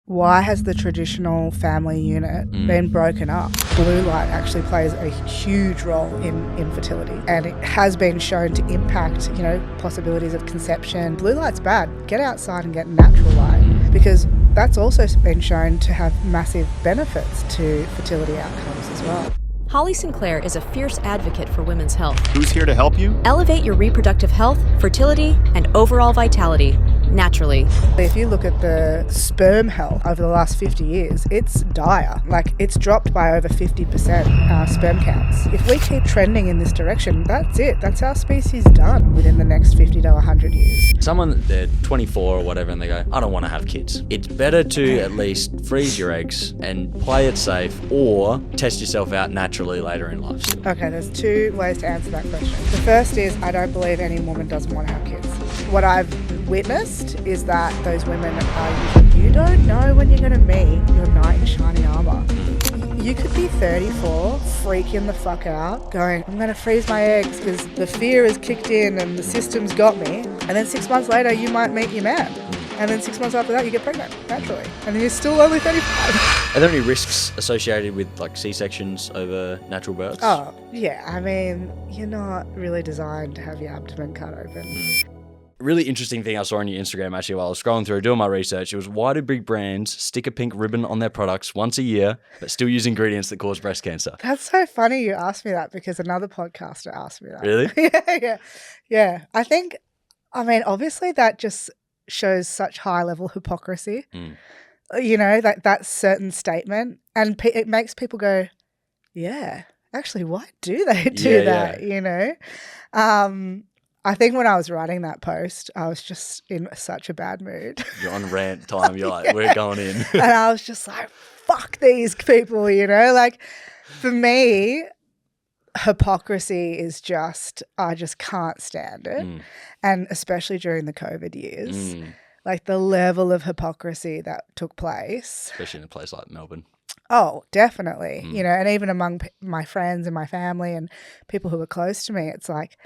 why has the traditional family unit been broken up? Blue light actually plays a huge role in infertility, and it has been shown to impact, possibilities of conception. Blue light's bad. Get outside and get natural light, because that's also been shown to have massive benefits to fertility outcomes as well. Holly Sinclair is a fierce advocate for women's health. Who's here to help you? Elevate your reproductive health, fertility, and overall vitality naturally. If you look at the sperm health over the last 50 years, it's dire. It's dropped by over 50% sperm counts. If we keep trending in this direction, that's it. That's our species done within the next 50 to 100 years. Someone, they're 24 or whatever, and they go, I don't want to have kids. It's better to at least freeze your eggs and play it safe, or test yourself out naturally later in life. Okay, there's two ways to answer that question. The first is, I don't believe any woman doesn't want to have kids. What I've witnessed is that those women are usually, you don't know when you're going to meet your knight in shining armour. You could be 34, freaking the fuck out, going, I'm going to freeze my eggs because the fear has kicked in and the system's got me. And then 6 months later, you might meet your man. And then 6 months after that, you get pregnant, naturally. And then you're still only 35. Are there any risks associated with C-sections over natural births? Oh, yeah. I mean, you're not really designed to have your abdomen cut open. Really interesting thing I saw on your Instagram actually while I was scrolling through doing my research. It was, why do big brands stick a pink ribbon on their products once a year but still use ingredients that cause breast cancer? That's so funny you asked me that, because another podcaster asked me that. Really? Yeah. Obviously that just shows such high level hypocrisy. That certain statement, and it makes people go, yeah, actually, why do they do that? I think when I was writing that post, I was just in such a bad mood. You're on rant time. You're like, we're going in. And I was just like, fuck these people, For me, hypocrisy is just, I just can't stand it. And especially during the COVID years, the level of hypocrisy that took place. Especially in a place like Melbourne. Oh, definitely. And even among my friends and my family and people who were close to me, it's like,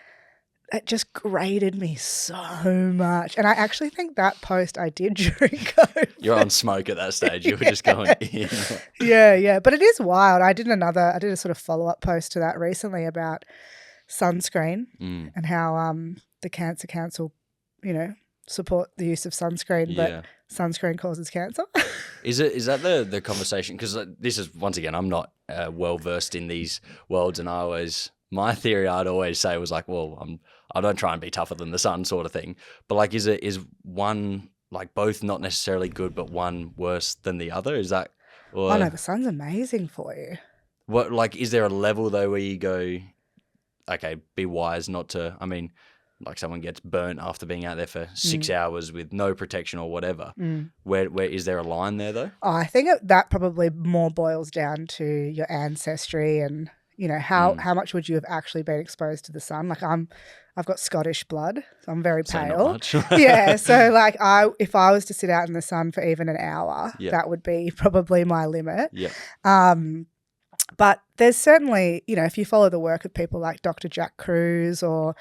it just grated me so much. And I actually think that post I did during COVID. You're on smoke at that stage. You were just going in. Yeah. But it is wild. I did a sort of follow-up post to that recently about sunscreen and how the Cancer Council, support the use of sunscreen, but sunscreen causes cancer. Is that the conversation? Because this is, once again, I'm not well-versed in these worlds, and my theory I'd always say was I don't try and be tougher than the sun sort of thing. But is one both not necessarily good, but one worse than the other? Is that? Or, oh no, the sun's amazing for you. What is there a level though where you go, okay, be wise not to? I mean, someone gets burnt after being out there for 6 hours with no protection or whatever. Where is there a line there though? Oh, I think that probably more boils down to your ancestry and. How much would you have actually been exposed to the sun? I've got Scottish blood, so I'm very pale. So not much. Yeah, so if I was to sit out in the sun for even an hour, that would be probably my limit. Yeah. But there's certainly, if you follow the work of people like Dr. Jack Kruse or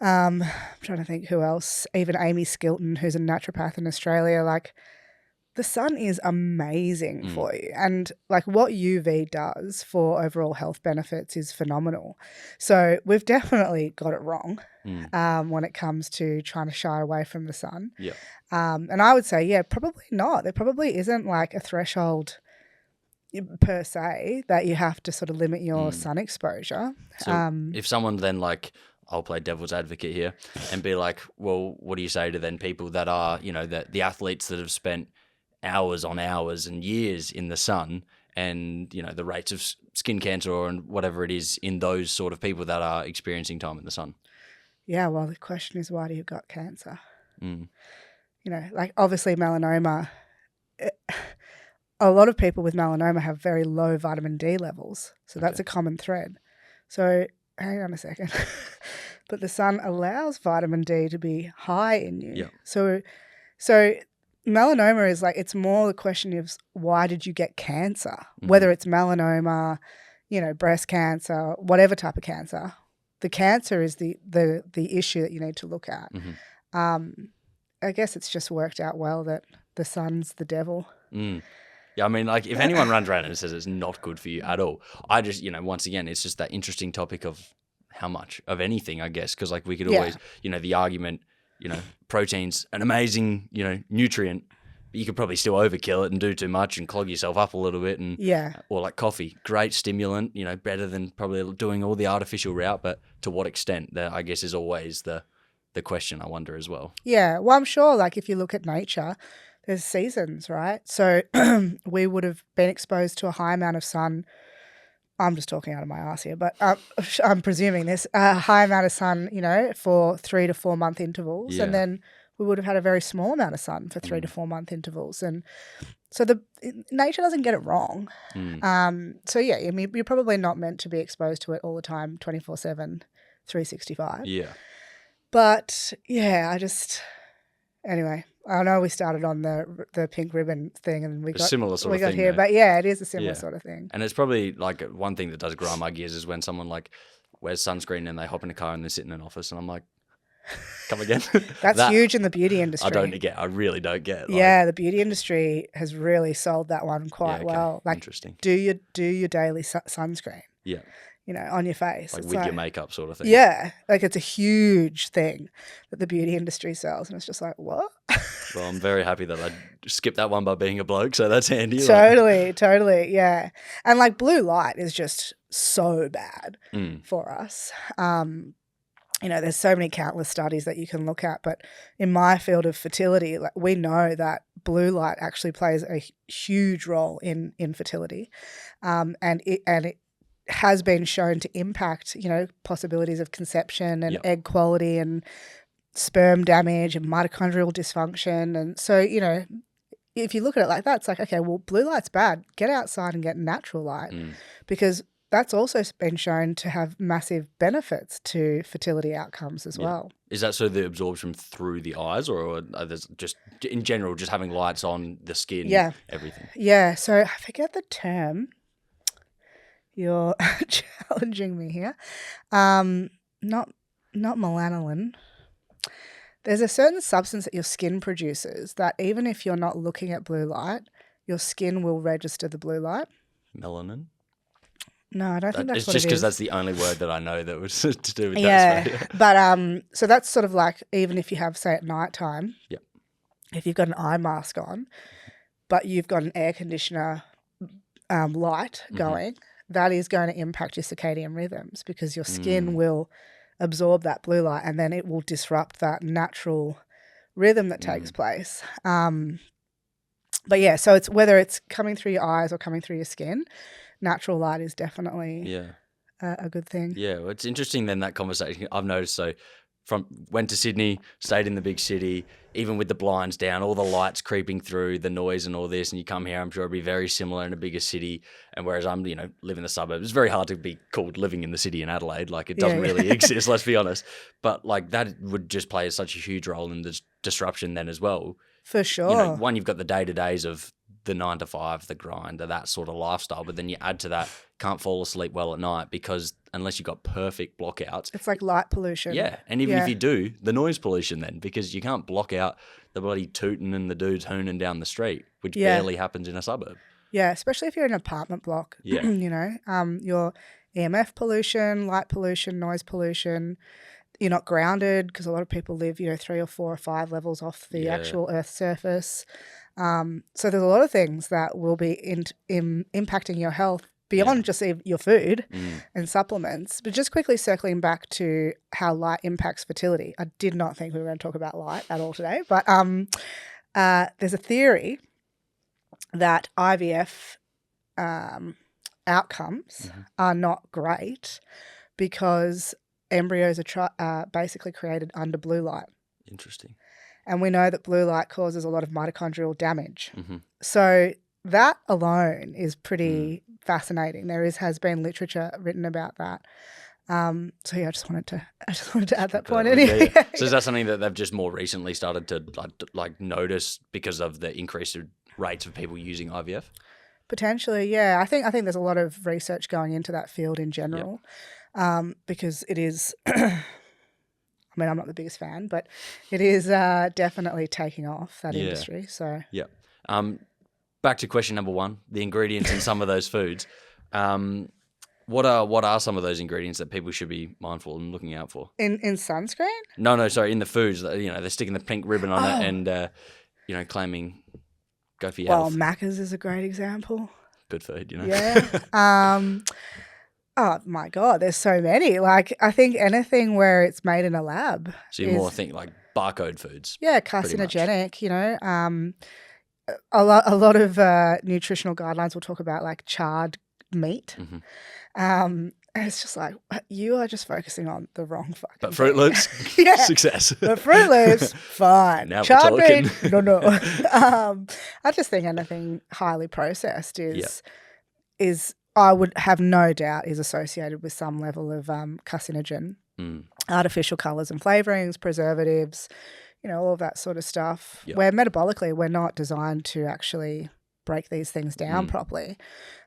I'm trying to think who else, even Amy Skilton, who's a naturopath in Australia, the sun is amazing for you. And what UV does for overall health benefits is phenomenal. So we've definitely got it wrong when it comes to trying to shy away from the sun. Yeah. And I would say, probably not. There probably isn't a threshold per se that you have to sort of limit your sun exposure. So if someone then I'll play devil's advocate here and be like, well, what do you say to then people that are, the athletes that have spent hours on hours and years in the sun, and the rates of skin cancer or whatever it is in those sort of people that are experiencing time in the sun? Yeah, well, the question is, why do you got cancer? Obviously melanoma, a lot of people with melanoma have very low vitamin D levels, so that's a common thread. So hang on a second. But the sun allows vitamin D to be high in you. Yeah. So melanoma is it's more the question of, why did you get cancer? Whether it's melanoma, breast cancer, whatever type of cancer, the cancer is the issue that you need to look at. I guess it's just worked out well that the sun's the devil. Yeah, I mean, like, if anyone runs around and says it's not good for you at all, I just, once again, it's just that interesting topic of how much of anything, I guess, because, like, we could always, the argument, protein's an amazing, nutrient, but you could probably still overkill it and do too much and clog yourself up a little bit. And or like coffee, great stimulant, better than probably doing all the artificial route, but to what extent? That, I guess, is always the question, I wonder, as well. Yeah, well, I'm sure, like, if you look at nature, there's seasons, right? So we would have been exposed to a high amount of sun. I'm just talking out of my ass here, but I'm presuming this high amount of sun, for 3 to 4 month intervals, and then we would have had a very small amount of sun for 3 to 4 month intervals, and so nature doesn't get it wrong. So yeah, I mean, you're probably not meant to be exposed to it all the time, 24/7, 365. Yeah, but yeah, anyway. I know we started on the pink ribbon thing, and we got similar sort we of got thing here, there. but yeah, it is a similar sort of thing. And it's probably like one thing that does grind my gears is when someone like wears sunscreen and they hop in a car and they sit in an office, and I'm like, come again? That's huge in the beauty industry. I really don't get. Like, yeah, the beauty industry has really sold that one quite well. Like, interesting. Do your daily sunscreen. Yeah. On your face. Like, it's with your makeup sort of thing. Yeah. Like, it's a huge thing that the beauty industry sells. And it's just like, what? Well, I'm very happy that I skipped that one by being a bloke. So that's handy. Totally. Yeah. And like, blue light is just so bad for us. There's so many countless studies that you can look at. But in my field of fertility, like, we know that blue light actually plays a huge role in infertility. And it has been shown to impact, possibilities of conception and egg quality and sperm damage and mitochondrial dysfunction. And so, if you look at it like that, it's like, okay, well, blue light's bad. Get outside and get natural light because that's also been shown to have massive benefits to fertility outcomes as well. Is that so the absorption through the eyes, or there's just in general just having lights on the skin, everything? Yeah, so I forget the term. You're challenging me here. Not melanonin. There's a certain substance that your skin produces that even if you're not looking at blue light, your skin will register the blue light. Melanin? No, I don't think that's it's what just it because is. that's the only word that I know that was to do with that. Yeah, but so that's sort of like even if you have, say, at nighttime, if you've got an eye mask on, but you've got an air conditioner light going, that is going to impact your circadian rhythms because your skin will absorb that blue light and then it will disrupt that natural rhythm that takes place. But yeah, so it's whether it's coming through your eyes or coming through your skin, natural light is definitely a good thing. Yeah, well, it's interesting then that conversation. I've noticed, so went to Sydney, stayed in the big city, even with the blinds down, all the lights creeping through, the noise and all this, and you come here, I'm sure it'll be very similar in a bigger city. And whereas I'm, live in the suburbs, it's very hard to be called living in the city in Adelaide. Like, it doesn't really exist, let's be honest. But like, that would just play such a huge role in the disruption then as well. For sure. One, you've got the day-to-days of the 9 to 5, the grind, that sort of lifestyle. But then you add to that, can't fall asleep well at night because unless you've got perfect blockouts. It's like light pollution. Yeah. And even if you do, the noise pollution then, because you can't block out the bloody tooting and the dudes hooning down the street, which barely happens in a suburb. Yeah, especially if you're in an apartment block. Yeah. Your EMF pollution, light pollution, noise pollution. You're not grounded because a lot of people live, 3 or 4 or 5 levels off the actual Earth's surface. So there's a lot of things that will be impacting your health beyond just your food and supplements. But just quickly circling back to how light impacts fertility. I did not think we were going to talk about light at all today, but there's a theory that IVF outcomes are not great because embryos are basically created under blue light. Interesting. And we know that blue light causes a lot of mitochondrial damage. So that alone is pretty fascinating. There has been literature written about that. So yeah, I just wanted to add that point in. Yeah. So is that something that they've just more recently started to like notice because of the increased rates of people using IVF? Potentially, yeah. I think there's a lot of research going into that field in general, because it is. I mean, I'm not the biggest fan, but it is definitely taking off, that industry. So back to question number one, the ingredients in some of those foods. What are some of those ingredients that people should be mindful and looking out for? In sunscreen? No, sorry, in the foods. They're sticking the pink ribbon on it and, claiming go for your Well, health. Macca's is a great example. Good food, Yeah. Oh, my God, there's so many. Like, I think anything where it's made in a lab. So you more think like barcode foods. Yeah, carcinogenic, A lot of nutritional guidelines will talk about like charred meat. Mm-hmm. And it's just like, you are just focusing on the wrong fucking But Fruit Loops, success. But Fruit Loops, fine. Now we're charred talking. meat, no. I just think anything highly processed is I would have no doubt is associated with some level of carcinogen, artificial colours and flavourings, preservatives, all of that sort of stuff. Yep. Where metabolically we're not designed to actually break these things down properly.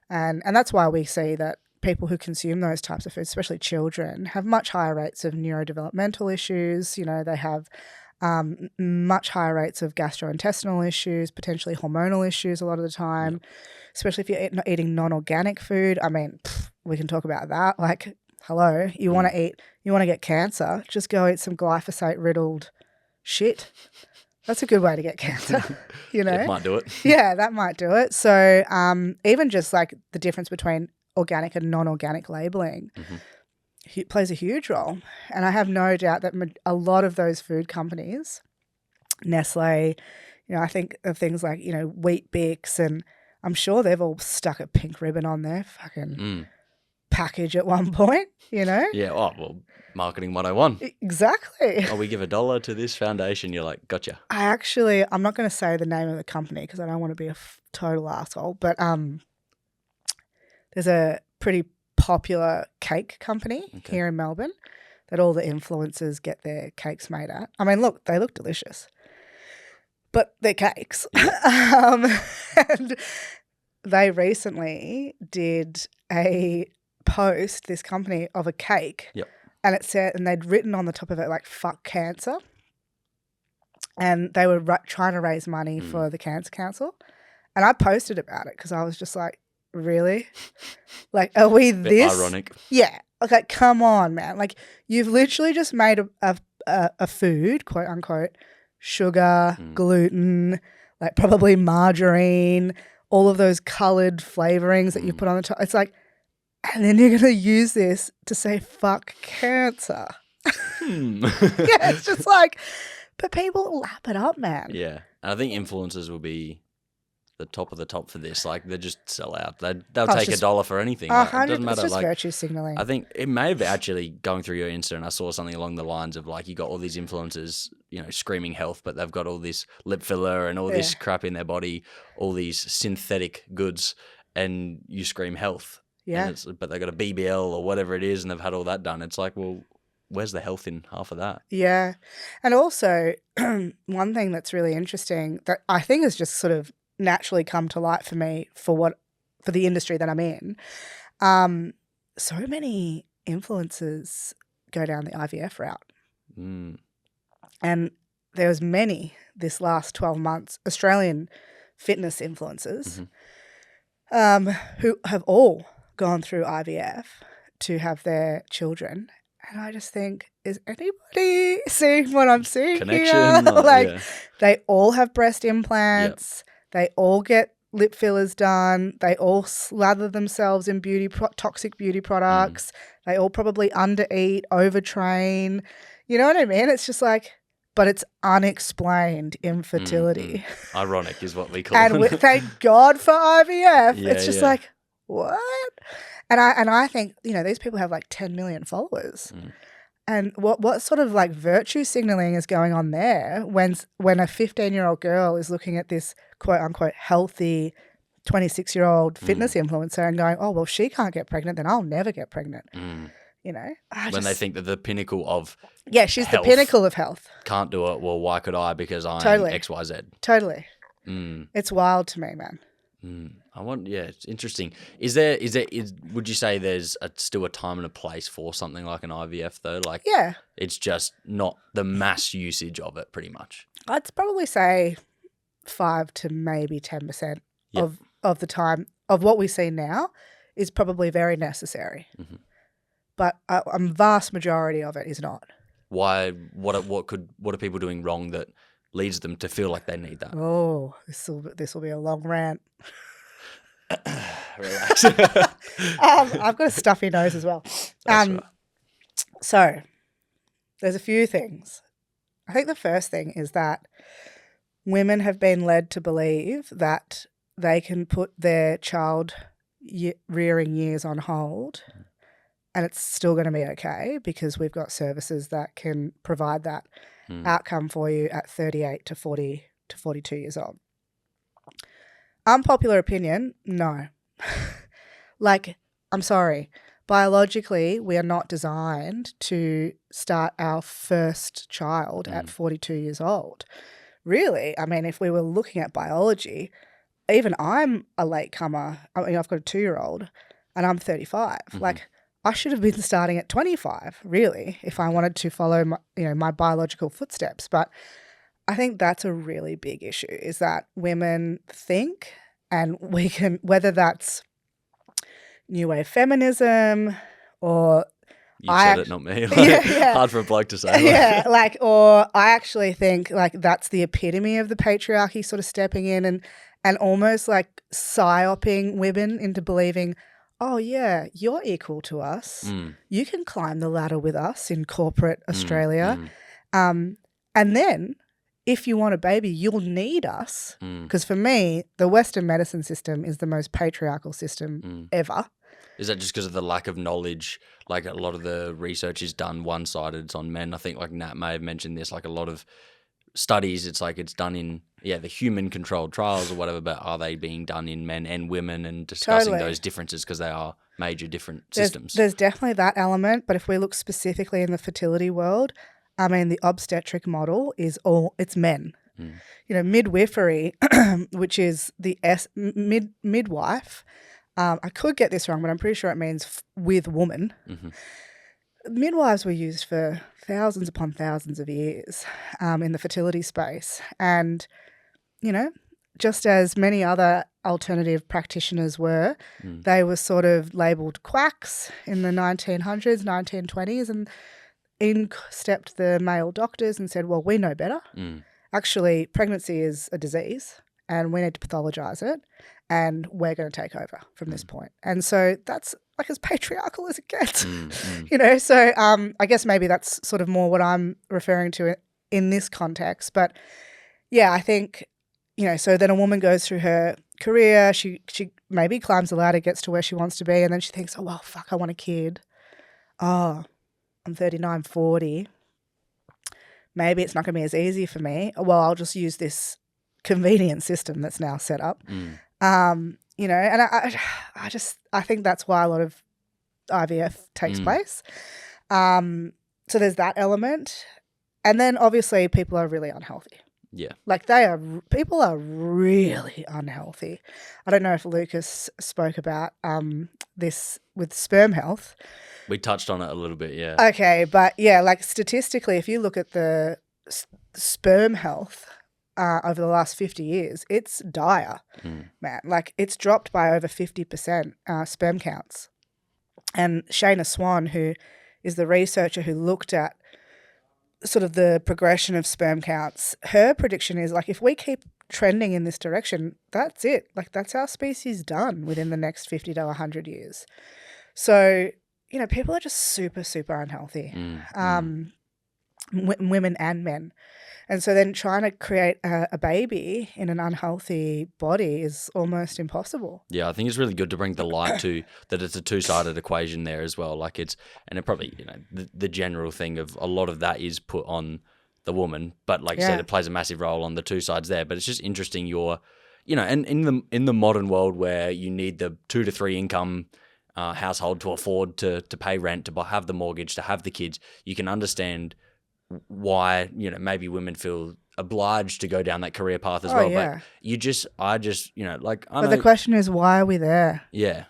And that's why we see that people who consume those types of foods, especially children, have much higher rates of neurodevelopmental issues. They have much higher rates of gastrointestinal issues, potentially hormonal issues a lot of the time, especially if you're eating non-organic food. I mean, we can talk about that. Like, hello, you want to get cancer, just go eat some glyphosate-riddled shit. That's a good way to get cancer, It might do it. Yeah, that might do it. So even just like the difference between organic and non-organic labeling plays a huge role. And I have no doubt that a lot of those food companies, Nestle, I think of things like, Wheat Bix, and I'm sure they've all stuck a pink ribbon on their fucking package at one point, Yeah, well, marketing 101. Exactly. We give $1 to this foundation. You're like, gotcha. I'm not going to say the name of the company because I don't want to be a total asshole, but there's a pretty popular cake company here in Melbourne that all the influencers get their cakes made at. I mean, look, they look delicious, but they're cakes. And they recently did a post, this company, of a cake. Yep. And it said, and they'd written on the top of it, like, fuck cancer. And they were trying to raise money for the Cancer Council. And I posted about it because I was just like, really? Like, are we this? Ironic. Yeah. Okay, come on, man. Like, you've literally just made a food, quote unquote, sugar, gluten, like probably margarine, all of those coloured flavourings that you put on the top. It's like, and then you're going to use this to say fuck cancer. Yeah, it's just like, but people lap it up, man. Yeah. And I think influencers will be the top of the top for this. Like, they just sell out. They'll take $1 for anything. Like, it doesn't matter. It's just like, virtue signalling. I think it may have actually, going through your Insta, and I saw something along the lines of like, you got all these influencers, screaming health, but they've got all this lip filler and all this crap in their body, all these synthetic goods, and you scream health. Yeah. But they got a BBL or whatever it is, and they've had all that done. It's like, well, where's the health in half of that? Yeah. And also, one thing that's really interesting that I think has just sort of naturally come to light for me for the industry that I'm in, so many influencers go down the IVF route. And there was many this last 12 months, Australian fitness influencers, who have all gone through IVF to have their children. And I just think, is anybody seeing what I'm seeing Connection, here? They all have breast implants. Yep. They all get lip fillers done. They all slather themselves in toxic beauty products. They all probably undereat, overtrain. You know what I mean? It's just like, but it's unexplained infertility. Ironic is what we call it. And thank God for IVF. It's just like, what? And I think, these people have like 10 million followers. And what sort of like virtue signaling is going on there when a 15-year-old girl is looking at this quote unquote healthy 26-year-old fitness influencer and going, oh, well, she can't get pregnant, then I'll never get pregnant. When they think that the pinnacle of she's the pinnacle of health. Can't do it. Well, why could I? Because I'm XYZ. Totally. It's wild to me, man. It's interesting. Would you say there's still a time and a place for something like an IVF though? Like, it's just not the mass usage of it, pretty much. I'd probably say 5 to maybe 10% Yep. of the time of what we see now is probably very necessary. Mm-hmm. But a vast majority of it is not. Why? What are people doing wrong that leads them to feel like they need that? Oh, this will be a long rant. Relax. I've got a stuffy nose as well. That's right. So there's a few things. I think the first thing is that women have been led to believe that they can put their child rearing years on hold and it's still going to be okay because we've got services that can provide that outcome for you at 38 to 40 to 42 years old. Unpopular opinion, no. Like, I'm sorry. Biologically, we are not designed to start our first child at 42 years old. Really, I mean, if we were looking at biology, even I'm a latecomer. I mean, I've got a 2-year-old and I'm 35. Like, I should have been starting at 25, really, if I wanted to follow my biological footsteps. But I think that's a really big issue, is that women think, and we can, whether that's new wave feminism or You said it, not me. Like, yeah. Hard for a bloke to say. Yeah, or I actually think like that's the epitome of the patriarchy sort of stepping in and almost like psyoping women into believing, oh yeah, you're equal to us. You can climb the ladder with us in corporate Australia. And then if you want a baby, you'll need us. Because for me, the Western medicine system is the most patriarchal system ever. Is that just because of the lack of knowledge? Like a lot of the research is done one-sided. It's on men. I think like Nat may have mentioned this, like a lot of studies, it's like it's done in, the human-controlled trials or whatever, but are they being done in men and women and discussing those differences because they are major different systems? There's definitely that element, but if we look specifically in the fertility world, I mean, the obstetric model is it's men. Midwifery, which is the midwife, I could get this wrong, but I'm pretty sure it means with woman. Midwives were used for thousands upon thousands of years in the fertility space. And, just as many other alternative practitioners were, they were sort of labelled quacks in the 1900s, 1920s, and in stepped the male doctors and said, well, we know better. Actually, pregnancy is a disease and we need to pathologise it and we're going to take over from this point. And so that's like as patriarchal as it gets, So I guess maybe that's sort of more what I'm referring to in this context. But yeah, I think, so then a woman goes through her career, she maybe climbs the ladder, gets to where she wants to be, and then she thinks, oh, well, fuck, I want a kid. Oh, I'm 39, 40. Maybe it's not going to be as easy for me. Well, I'll just use this convenient system that's now set up. And I think that's why a lot of IVF takes place. So there's that element. And then obviously people are really unhealthy. Yeah. Like people are really unhealthy. I don't know if Lucas spoke about this with sperm health. We touched on it a little bit, yeah. Okay, but yeah, like statistically, if you look at the sperm health over the last 50 years, it's dire, man. Like it's dropped by over 50% sperm counts. And Shayna Swan, who is the researcher who looked at sort of the progression of sperm counts, her prediction is like if we keep trending in this direction, that's it. Like that's our species done within the next 50 to 100 years. So, people are just super, super unhealthy, women and men. And so then trying to create a baby in an unhealthy body is almost impossible. Yeah, I think it's really good to bring the light to that it's a two-sided equation there as well. Like it probably, the general thing of a lot of that is put on the woman, but like you said, it plays a massive role on the two sides there. But it's just interesting and in the modern world where you need the 2 to 3 income household to afford to pay rent, to have the mortgage, to have the kids, you can understand why maybe women feel obliged to go down that career path as well. Yeah. But But the question is, why are we there? Yeah.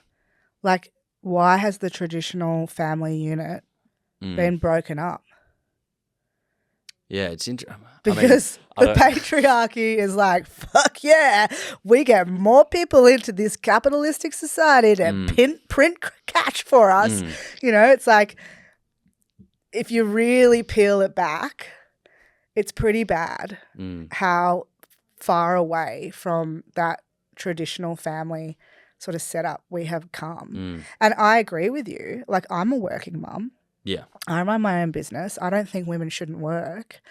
Like, why has the traditional family unit been broken up? Yeah, it's interesting. Because the patriarchy is like, fuck yeah, we get more people into this capitalistic society to print cash for us. You know, it's like, if you really peel it back, it's pretty bad how far away from that traditional family sort of setup we have come. And I agree with you. Like, I'm a working mum. Yeah. I run my own business. I don't think women shouldn't work.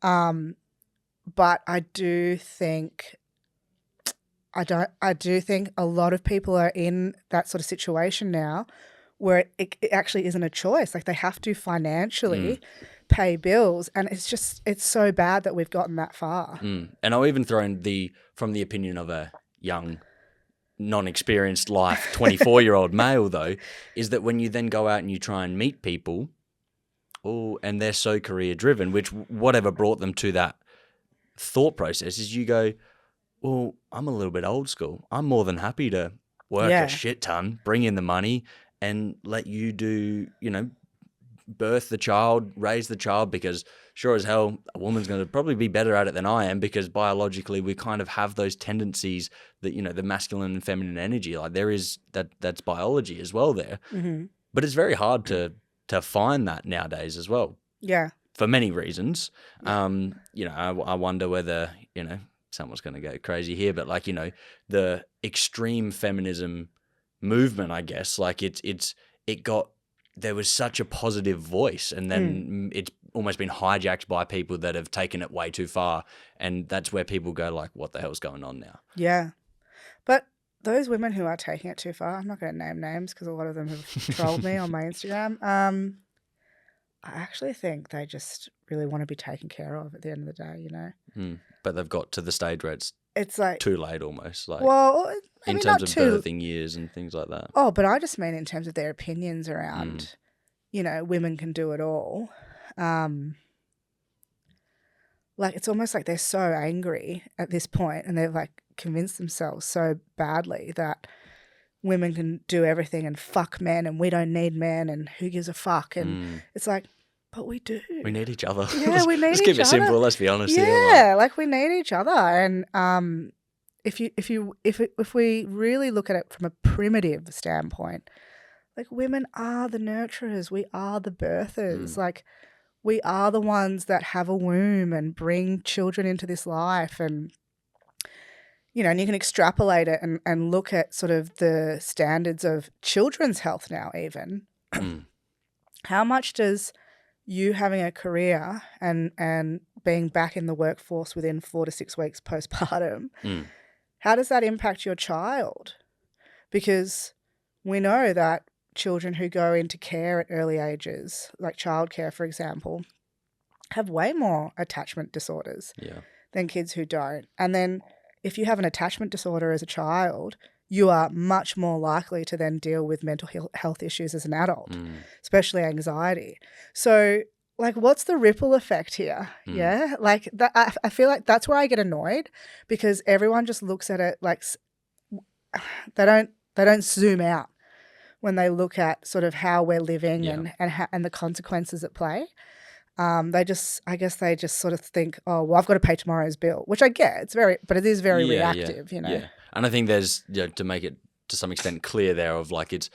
But I do think a lot of people are in that sort of situation now where it actually isn't a choice. Like, they have to financially pay bills, and it's so bad that we've gotten that far. And I'll even throw in from the opinion of a young, non-experienced life 24-year-old male, though, is that when you then go out and you try and meet people, and they're so career driven, which whatever brought them to that thought process is, you go, well, I'm a little bit old school. I'm more than happy to work a shit ton, bring in the money, and let you do, birth the child, raise the child, because sure as hell a woman's going to probably be better at it than I am, because biologically we kind of have those tendencies that, the masculine and feminine energy, like there is that's biology as well there. But it's very hard to find that nowadays as well. Yeah. For many reasons. I wonder whether, someone's going to go crazy here, but like, the extreme feminism movement, I guess, like there was such a positive voice, and then it's almost been hijacked by people that have taken it way too far. And that's where people go like, what the hell's going on now? Yeah. But those women who are taking it too far, I'm not going to name names because a lot of them have trolled me on my Instagram. I actually think they just really want to be taken care of at the end of the day, But they've got to the stage where it's like too late almost. Like, well, in terms of birthing years and things like that. Oh, but I just mean in terms of their opinions around, women can do it all. Like, it's almost like they're so angry at this point, and they've like convinced themselves so badly that women can do everything and fuck men, and we don't need men, and who gives a fuck? And it's like, but we do. We need each other. Yeah, we need each other. Let's keep it simple. Let's be honest. Yeah, like we need each other. And if we really look at it from a primitive standpoint, like, women are the nurturers. We are the birthers. Like, we are the ones that have a womb and bring children into this life. And and you can extrapolate it and look at sort of the standards of children's health now even. How much does you having a career and being back in the workforce within 4 to 6 weeks postpartum, how does that impact your child? Because we know that children who go into care at early ages, like childcare, for example, have way more attachment disorders than kids who don't. And then if you have an attachment disorder as a child, you are much more likely to then deal with mental health issues as an adult, especially anxiety. So, like, what's the ripple effect here? Yeah, like that. I feel like that's where I get annoyed, because everyone just looks at it like they don't zoom out when they look at sort of how we're living and the consequences at play. I guess they just sort of think, oh, well, I've got to pay tomorrow's bill, which I get. But it is very reactive, Yeah. And I think there's, to make it to some extent clear there, of like, it's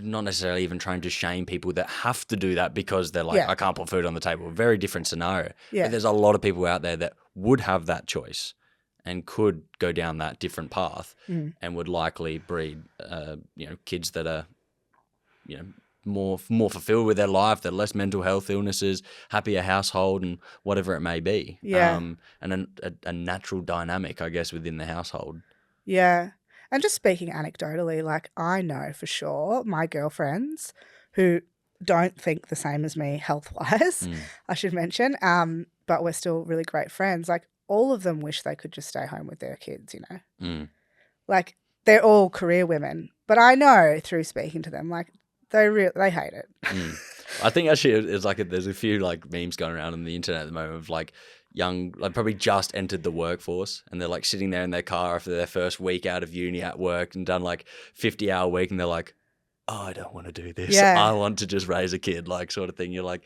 not necessarily even trying to shame people that have to do that because they're like, I can't put food on the table. Very different scenario. Yeah. But there's a lot of people out there that would have that choice and could go down that different path and would likely breed, kids that are, more fulfilled with their life, that less mental health illnesses, happier household, and whatever it may be. Yeah. And a natural dynamic, I guess, within the household. Yeah. And just speaking anecdotally, like, I know for sure my girlfriends who don't think the same as me health-wise, I should mention, but we're still really great friends. Like, all of them wish they could just stay home with their kids, Like, they're all career women. But I know through speaking to them, like, they hate it. I think actually it's like there's a few like memes going around on the internet at the moment of like young, like probably just entered the workforce, and they're like sitting there in their car after their first week out of uni at work and done like 50-hour week, and they're like, oh, I don't want to do this. Yeah. I want to just raise a kid, like, sort of thing. You're like,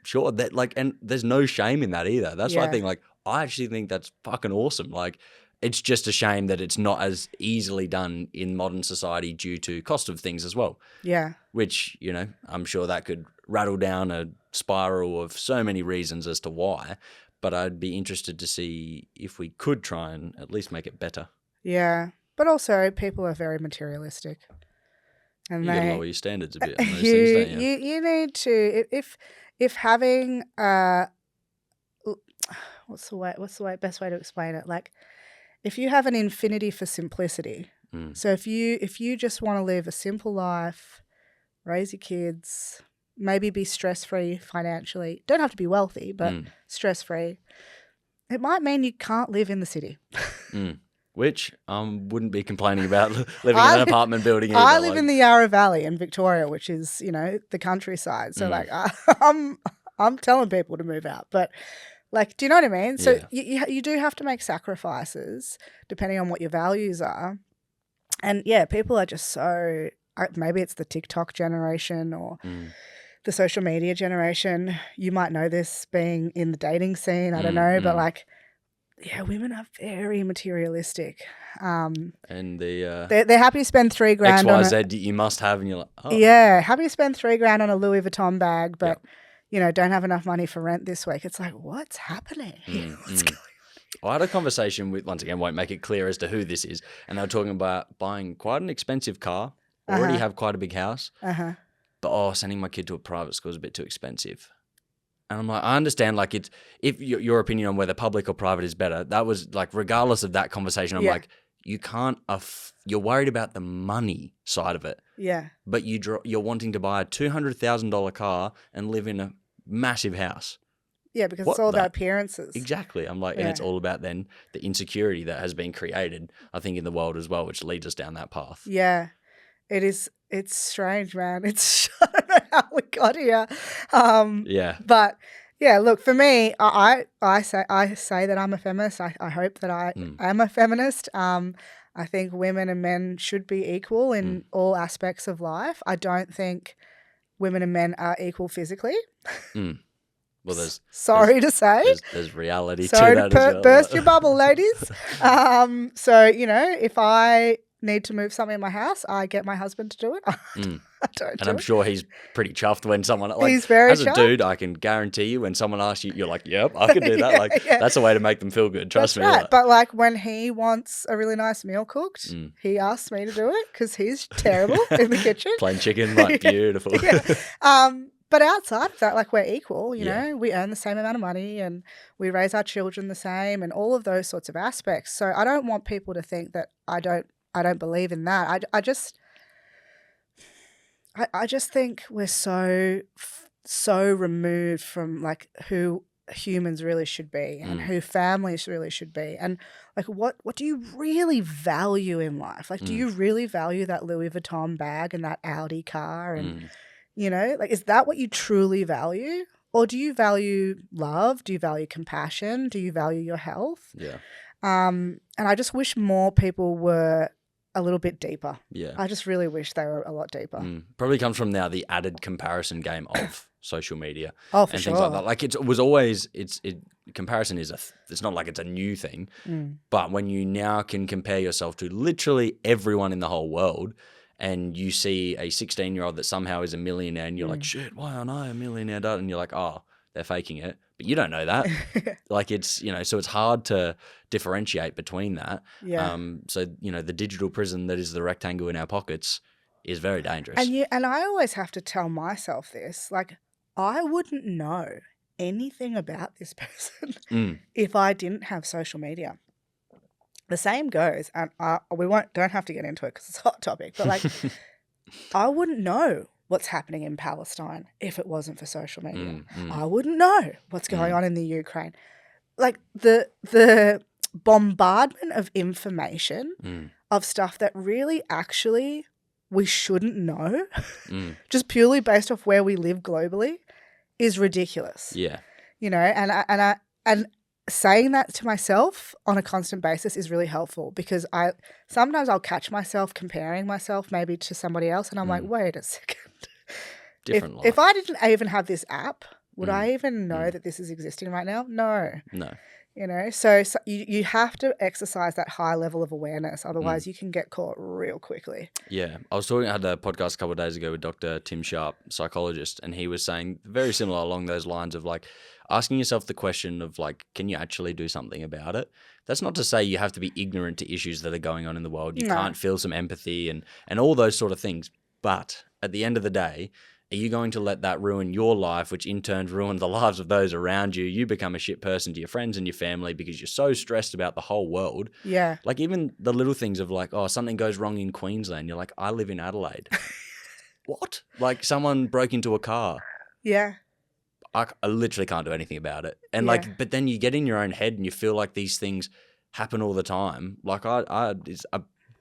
sure that like, and there's no shame in that either. That's why I Yeah. think like, I actually think that's fucking awesome. Like, it's just a shame that it's not as easily done in modern society due to cost of things as well, Yeah. which, you know, I'm sure that could rattle down a spiral of so many reasons as to why, but I'd be interested to see if we could try and at least make it better. Yeah. But also people are very materialistic. And You got to they lower your standards a bit on those you, things, don't you? you need to if having what's the best way to explain it? Like if you have an infinity for simplicity. So if you just want to live a simple life, raise your kids, maybe be stress-free financially, don't have to be wealthy, but stress-free, it might mean you can't live in the city. Which wouldn't be complaining about living in an apartment building either. I live in the Yarra Valley in Victoria, which is, you know, the countryside. So like I'm telling people to move out, but like, do you know what I mean? So you do have to make sacrifices depending on what your values are. And yeah, people are just so, maybe it's the TikTok generation or the social media generation. You might know this being in the dating scene. I don't know, but like, yeah, women are very materialistic. And the they're happy to spend $3,000 on XYZ you must have, and you're like, oh. Yeah, happy to spend $3,000 on a Louis Vuitton bag, but you know, don't have enough money for rent this week. It's like, what's happening? What's going on? I had a conversation with, once again, won't make it clear as to who this is, and they were talking about buying quite an expensive car, already have quite a big house, but sending my kid to a private school is a bit too expensive. And I'm like, I understand, like, it's if your opinion on whether public or private is better, that was like, regardless of that conversation, I'm like, you can't, you're worried about the money side of it. Yeah. But you're wanting to buy a $200,000 car and live in a massive house. Yeah, because it's all about appearances. Exactly. I'm like, and it's all about then the insecurity that has been created, I think, in the world as well, which leads us down that path. Yeah, it is. It's strange, man. It's, I don't know how we got here. But yeah, look, for me, I say that I'm a feminist. I hope that I am a feminist. I think women and men should be equal in all aspects of life. I don't think women and men are equal physically. Well, there's there's reality to that as well. Burst your bubble, ladies. So, you know, if I need to move something in my house, I get my husband to do it. I don't. And I'm sure he's pretty chuffed when someone he's very as a dude, I can guarantee you when someone asks you, you're like, yep, I can do that. That's a way to make them feel good. Trust me. Right. But like when he wants a really nice meal cooked, he asks me to do it because he's terrible in the kitchen. Plain chicken, like beautiful. But outside of that, like we're equal, you know, we earn the same amount of money and we raise our children the same and all of those sorts of aspects. So I don't want people to think that I don't believe in that. I just think we're so removed from like who humans really should be and who families really should be. And like what do you really value in life? Like do you really value that Louis Vuitton bag and that Audi car and you know, like, is that what you truly value? Or do you value love? Do you value compassion? Do you value your health? Yeah. And I just wish more people were a little bit deeper. Yeah. I just really wish they were a lot deeper. Probably comes from now the added comparison game of social media. Oh, for and sure. things like that. Like it was always, comparison is it's not like it's a new thing, but when you now can compare yourself to literally everyone in the whole world, and you see a 16-year-old that somehow is a millionaire and you're like, shit, why aren't I a millionaire? And you're like, oh, they're faking it. But you don't know that. Like it's, you know, so it's hard to differentiate between that. Yeah. So, you know, the digital prison that is the rectangle in our pockets is very dangerous. And I always have to tell myself this, like, I wouldn't know anything about this person if I didn't have social media. The same goes, and we don't have to get into it because it's a hot topic, but like I wouldn't know what's happening in Palestine if it wasn't for social media. I wouldn't know what's going on in the Ukraine. Like the bombardment of information of stuff that really actually we shouldn't know, just purely based off where we live globally, is ridiculous. Yeah, you know, and saying that to myself on a constant basis is really helpful because sometimes I'll catch myself comparing myself maybe to somebody else and I'm like, wait a second. Different life. If I didn't even have this app, Would I even know that this is existing right now? No. No. You know, so you have to exercise that high level of awareness. Otherwise, you can get caught real quickly. Yeah. I had a podcast a couple of days ago with Dr. Tim Sharp, psychologist, and he was saying very similar along those lines of like asking yourself the question of like, can you actually do something about it? That's not to say you have to be ignorant to issues that are going on in the world. You can't feel some empathy and all those sort of things. But at the end of the day, are you going to let that ruin your life, which in turn ruin the lives of those around you? You become a shit person to your friends and your family because you're so stressed about the whole world. Yeah. Like even the little things of like, oh, something goes wrong in Queensland. You're like, I live in Adelaide. What? Like someone broke into a car. Yeah. I literally can't do anything about it. And like, but then you get in your own head and you feel like these things happen all the time. Like I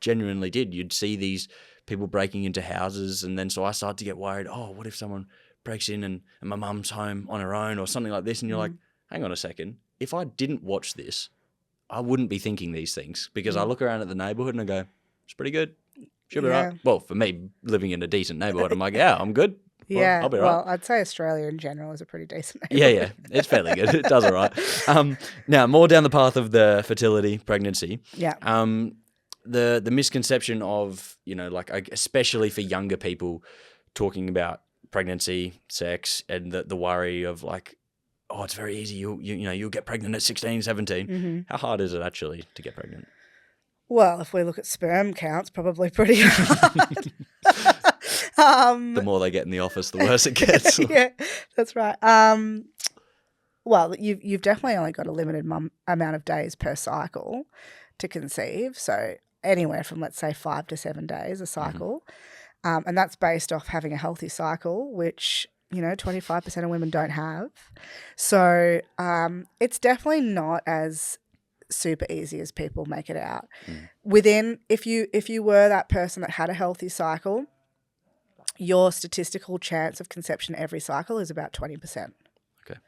genuinely did. You'd see these people breaking into houses, and then so I started to get worried, oh, what if someone breaks in and my mum's home on her own or something like this? And you're like, hang on a second. If I didn't watch this, I wouldn't be thinking these things because I look around at the neighbourhood and I go, it's pretty good. Should be right. Well, for me, living in a decent neighbourhood, I'm like, yeah, I'm good. Yeah, I'll be right. Well, I'd say Australia in general is a pretty decent neighbourhood. Yeah, it's fairly good. It does all right. Now, more down the path of the fertility, pregnancy. Yeah. The misconception of, you know, like especially for younger people talking about pregnancy, sex, and the worry of like, oh, it's very easy. You'll get pregnant at 16, 17. How hard is it actually to get pregnant? Well, if we look at sperm counts, probably pretty hard. The more they get in the office, the worse it gets. Yeah, that's right. Well, you've definitely only got a limited amount of days per cycle to conceive. So anywhere from, let's say, 5 to 7 days a cycle. And that's based off having a healthy cycle, which, 25% of women don't have. So it's definitely not as super easy as people make it out. If you were that person that had a healthy cycle, your statistical chance of conception every cycle is about 20%. Okay.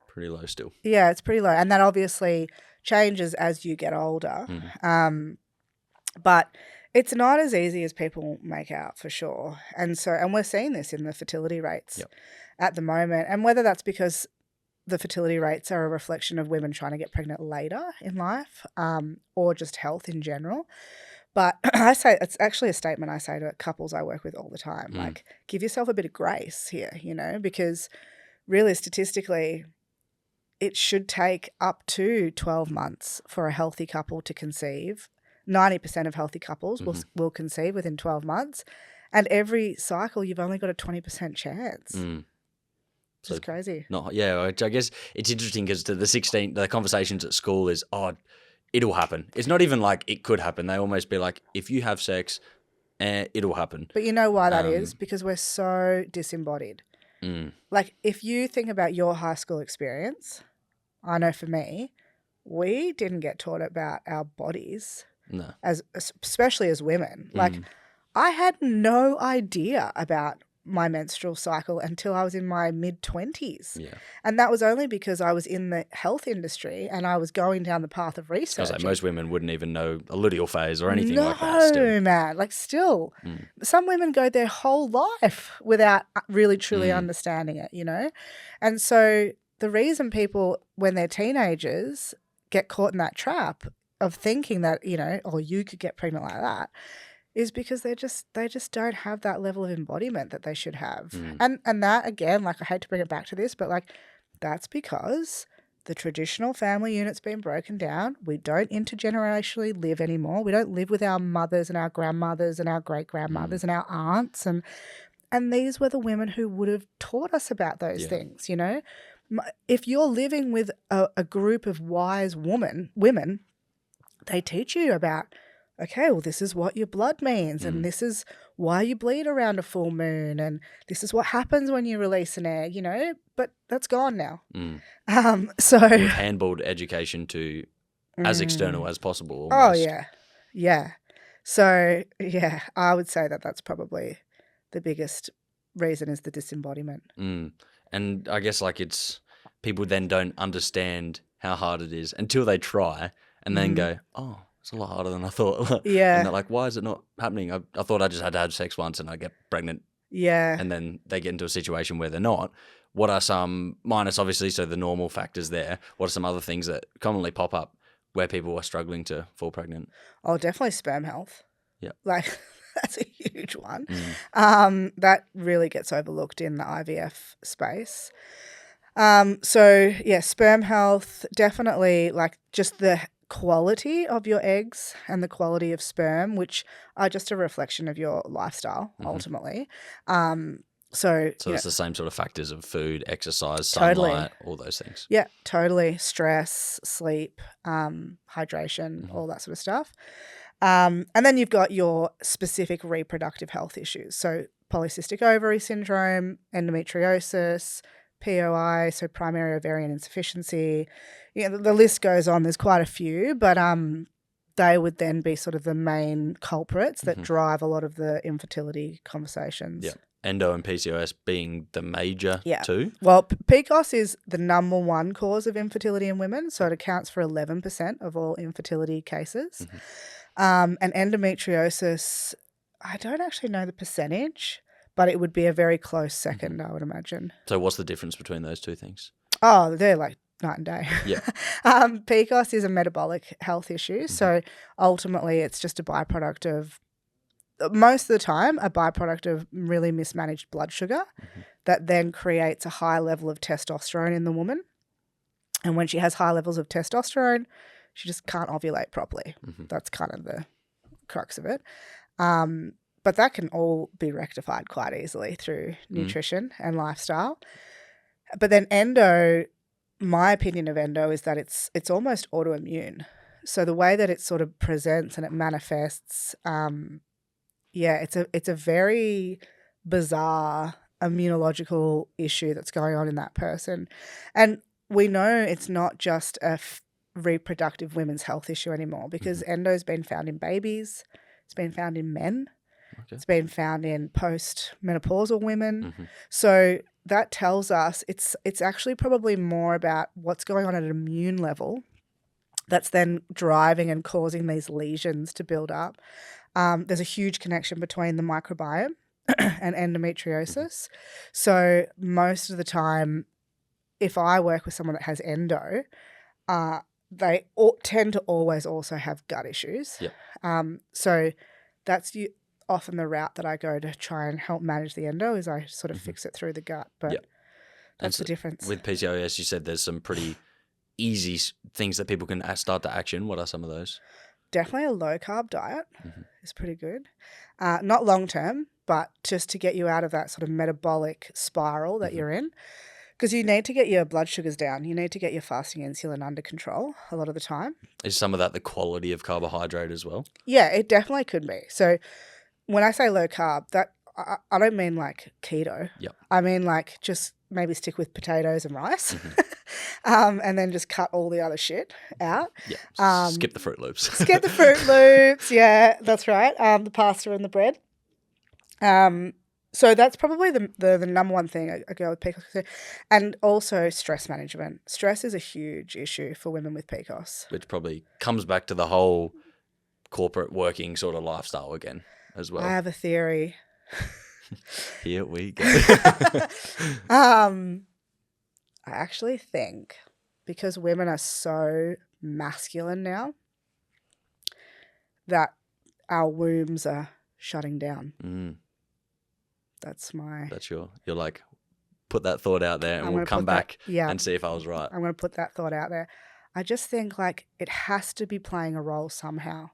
Pretty low still. Yeah, it's pretty low. And that obviously changes as you get older. But it's not as easy as people make out, for sure. And we're seeing this in the fertility rates at the moment. And whether that's because the fertility rates are a reflection of women trying to get pregnant later in life, or just health in general. But I say, it's actually a statement I say to couples I work with all the time, like, give yourself a bit of grace here, because really statistically it should take up to 12 months for a healthy couple to conceive. 90% of healthy couples will conceive within 12 months. And every cycle you've only got a 20% chance. Which is crazy. I guess it's interesting because the conversations at school is, oh, it'll happen. It's not even like it could happen. They almost be like, if you have sex, it'll happen. But you know why that is? Because we're so disembodied. Like, if you think about your high school experience, I know for me, we didn't get taught about our bodies, especially as women. Like, I had no idea about my menstrual cycle until I was in my mid-20s. Yeah. And that was only because I was in the health industry and I was going down the path of research. Like most women wouldn't even know a luteal phase or anything like that still. No, man. Like, still. Some women go their whole life without really, truly understanding it, And so the reason people, when they're teenagers, get caught in that trap of thinking that, oh, you could get pregnant like that, is because they just don't have that level of embodiment that they should have. And that, again, like, I hate to bring it back to this, but like, that's because the traditional family unit's been broken down. We don't intergenerationally live anymore. We don't live with our mothers and our grandmothers and our great-grandmothers and our aunts. And these were the women who would have taught us about those things, If you're living with a group of wise women, they teach you about, okay, well, this is what your blood means, and this is why you bleed around a full moon, and this is what happens when you release an egg, but that's gone now. So you've handballed education to as external as possible. Almost. Oh, yeah. Yeah. So, yeah, I would say that that's probably the biggest reason is the disembodiment. And I guess, like, it's people then don't understand how hard it is until they try and then go, oh, it's a lot harder than I thought. Yeah. And they're like, why is it not happening? I thought I just had to have sex once and I get pregnant Yeah. and then they get into a situation where they're not. What are some, minus obviously, so the normal factors there, what are some other things that commonly pop up where people are struggling to fall pregnant? Oh, definitely sperm health. Yeah. Like, that's a huge one. Mm. That really gets overlooked in the IVF space. So, yeah, sperm health, definitely, like, just the quality of your eggs and the quality of sperm, which are just a reflection of your lifestyle, ultimately. So it's the same sort of factors of food, exercise, Totally. sunlight, all those things. Yeah, totally. Stress, sleep, hydration, all that sort of stuff. And then you've got your specific reproductive health issues. So polycystic ovary syndrome, endometriosis, POI, so primary ovarian insufficiency. The list goes on. There's quite a few, but they would then be sort of the main culprits that drive a lot of the infertility conversations. Yeah. Endo and PCOS being the major two. Well, PCOS is the number one cause of infertility in women, so it accounts for 11% of all infertility cases. And endometriosis, I don't actually know the percentage, but it would be a very close second, I would imagine. So what's the difference between those two things? Oh, they're like night and day. Yeah. PCOS is a metabolic health issue, so ultimately it's just a byproduct of, most of the time, a byproduct of really mismanaged blood sugar that then creates a high level of testosterone in the woman. And when she has high levels of testosterone, she just can't ovulate properly. That's kind of the crux of it. But that can all be rectified quite easily through nutrition and lifestyle. But then endo, my opinion of endo is that it's almost autoimmune. So the way that it sort of presents and it manifests, it's a very bizarre immunological issue that's going on in that person. And we know it's not just a reproductive women's health issue anymore, because endo's been found in babies, it's been found in men, it's been found in post-menopausal women. So that tells us it's actually probably more about what's going on at an immune level that's then driving and causing these lesions to build up. There's a huge connection between the microbiome and endometriosis. So most of the time, if I work with someone that has endo, they tend to always also have gut issues. So that's often the route that I go to try and help manage the endo, is I sort of fix it through the gut. But that's the difference. With PCOS, you said there's some pretty easy things that people can start to action. What are some of those? Definitely a low-carb diet is pretty good. Not long-term, but just to get you out of that sort of metabolic spiral that you're in. Because you need to get your blood sugars down. You need to get your fasting insulin under control a lot of the time. Is some of that the quality of carbohydrate as well? Yeah, it definitely could be. So when I say low-carb, that I don't mean like keto. I mean like just maybe stick with potatoes and rice. And then just cut all the other shit out. Skip the Fruit Loops. Skip the Fruit Loops. Yeah, that's right. The pasta and the bread. So that's probably the number one thing I go with PCOS. And also stress management. Stress is a huge issue for women with PCOS. Which probably comes back to the whole corporate working sort of lifestyle again as well. I have a theory. Here we go. I actually think because women are so masculine now that our wombs are shutting down. That's you're like, put that thought out there and we'll come back and see if I was right. I'm going to put that thought out there. I just think like it has to be playing a role somehow.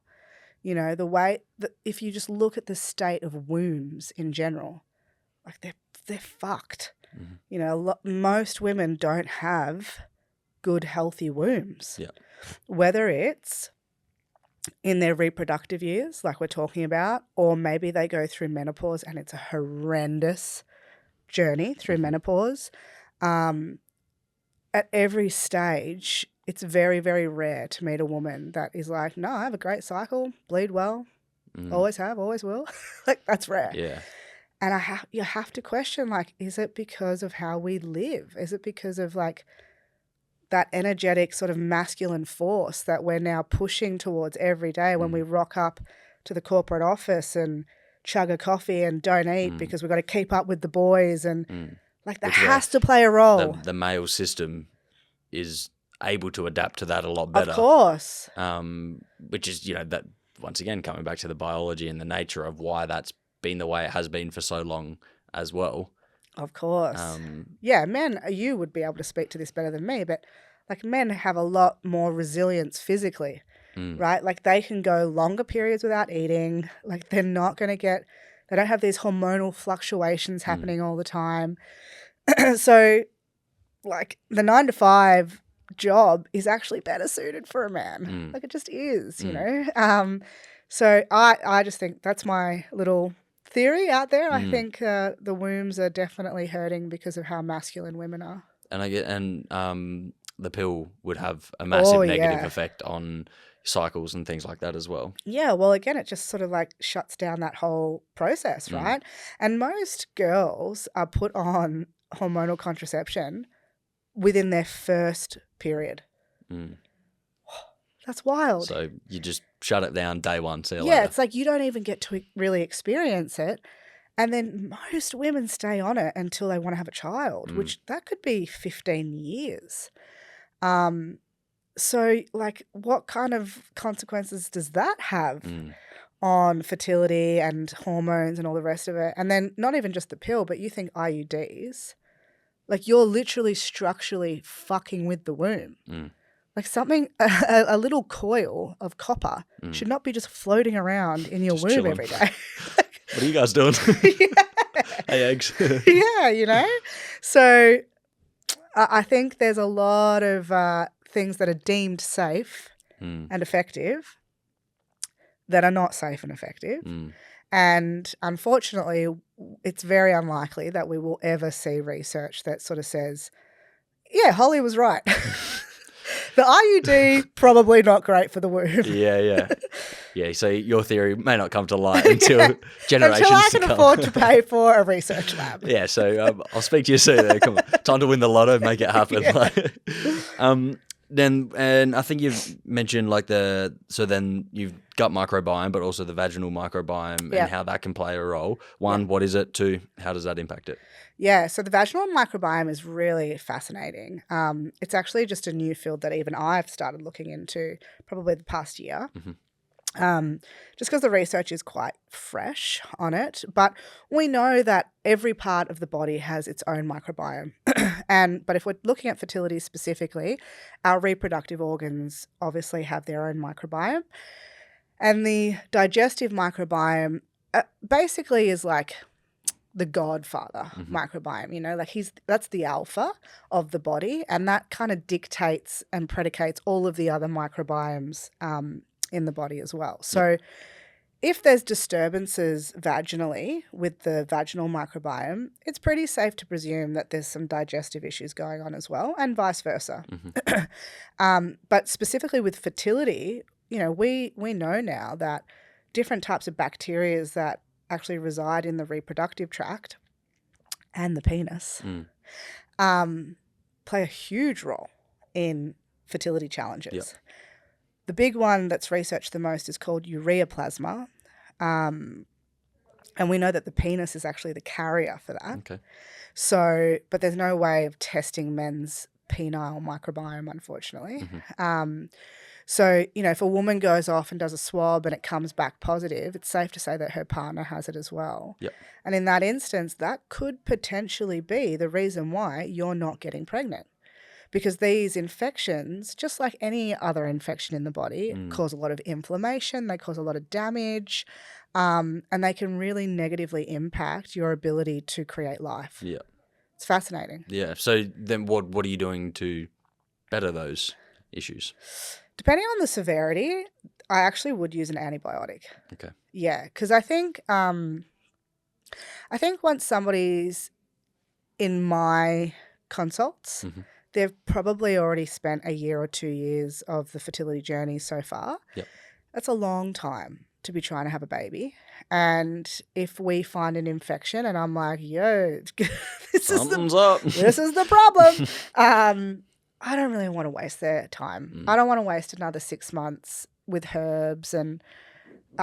You know, the way that if you just look at the state of wombs in general, like they're fucked. You know, most women don't have good, healthy wombs. Whether it's in their reproductive years, like we're talking about, or maybe they go through menopause and it's a horrendous journey through menopause. At every stage, it's very, very rare to meet a woman that is like, no, I have a great cycle, bleed well, always have, always will. Like, that's rare. Yeah. And you have to question, like, is it because of how we live? Is it because of, like, that energetic sort of masculine force that we're now pushing towards every day when we rock up to the corporate office and chug a coffee and don't eat because we've got to keep up with the boys, and like that Which has to play a role. The male system is able to adapt to that a lot better. Of course. Which is, that once again, coming back to the biology and the nature of why that's been the way it has been for so long as well. Of course. Yeah, men, you would be able to speak to this better than me, but like men have a lot more resilience physically, right? Like they can go longer periods without eating. Like they're not going to they don't have these hormonal fluctuations happening all the time. So like the 9-to-5 job is actually better suited for a man. Like it just is, you know? So I just think that's my little theory out there. I think the wombs are definitely hurting because of how masculine women are. And the pill would have a massive negative effect on cycles and things like that as well. Yeah, well, again, it just sort of like shuts down that whole process, right? And most girls are put on hormonal contraception within their first period. That's wild. So you just shut it down day one, see you Yeah, later. it's like you don't even get to really experience it. And then most women stay on it until they want to have a child, which that could be 15 years. So like what kind of consequences does that have on fertility and hormones and all the rest of it? And then not even just the pill, but you think IUDs, like you're literally structurally fucking with the womb. Like something, a little coil of copper should not be just floating around in your womb chilling. every day. What are you guys doing? Hey, eggs. Yeah, you know? So I think there's a lot of things that are deemed safe and effective that are not safe and effective. And unfortunately, it's very unlikely that we will ever see research that sort of says, yeah, Holly was right. The IUD, probably not great for the womb. Yeah, so your theory may not come to light until generations until I to can come. afford to pay for a research lab. Yeah, so I'll speak to you soon. Come on. Time to win the lotto, make it happen. Then, and I think you've mentioned then you've gut microbiome, but also the vaginal microbiome and how that can play a role. One, what is it? Two, how does that impact it? Yeah, so the vaginal microbiome is really fascinating. It's actually just a new field that even I've started looking into probably the past year. Just because the research is quite fresh on it. But we know that every part of the body has its own microbiome. But if we're looking at fertility specifically, our reproductive organs obviously have their own microbiome. And the digestive microbiome basically is like the godfather microbiome, you know, like that's the alpha of the body, and that kind of dictates and predicates all of the other microbiomes in the body as well. So if there's disturbances vaginally with the vaginal microbiome, it's pretty safe to presume that there's some digestive issues going on as well, and vice versa. But specifically with fertility, you know, we know now that different types of bacteria that actually reside in the reproductive tract and the penis play a huge role in fertility challenges. The big one that's researched the most is called ureaplasma. And we know that the penis is actually the carrier for that. Okay. So, but there's no way of testing men's penile microbiome, unfortunately. So, you know, if a woman goes off and does a swab and it comes back positive, it's safe to say that her partner has it as well. And in that instance, that could potentially be the reason why you're not getting pregnant. Because these infections, just like any other infection in the body, cause a lot of inflammation, they cause a lot of damage, and they can really negatively impact your ability to create life. It's fascinating. So then what are you doing to better those issues? Depending on the severity, I actually would use an antibiotic. Okay. Yeah, because I think once somebody's in my consults, they've probably already spent a year or 2 years of the fertility journey so far. That's a long time to be trying to have a baby. And if we find an infection and I'm like, yo, this is the problem. I don't really want to waste their time. I don't want to waste another 6 months with herbs. And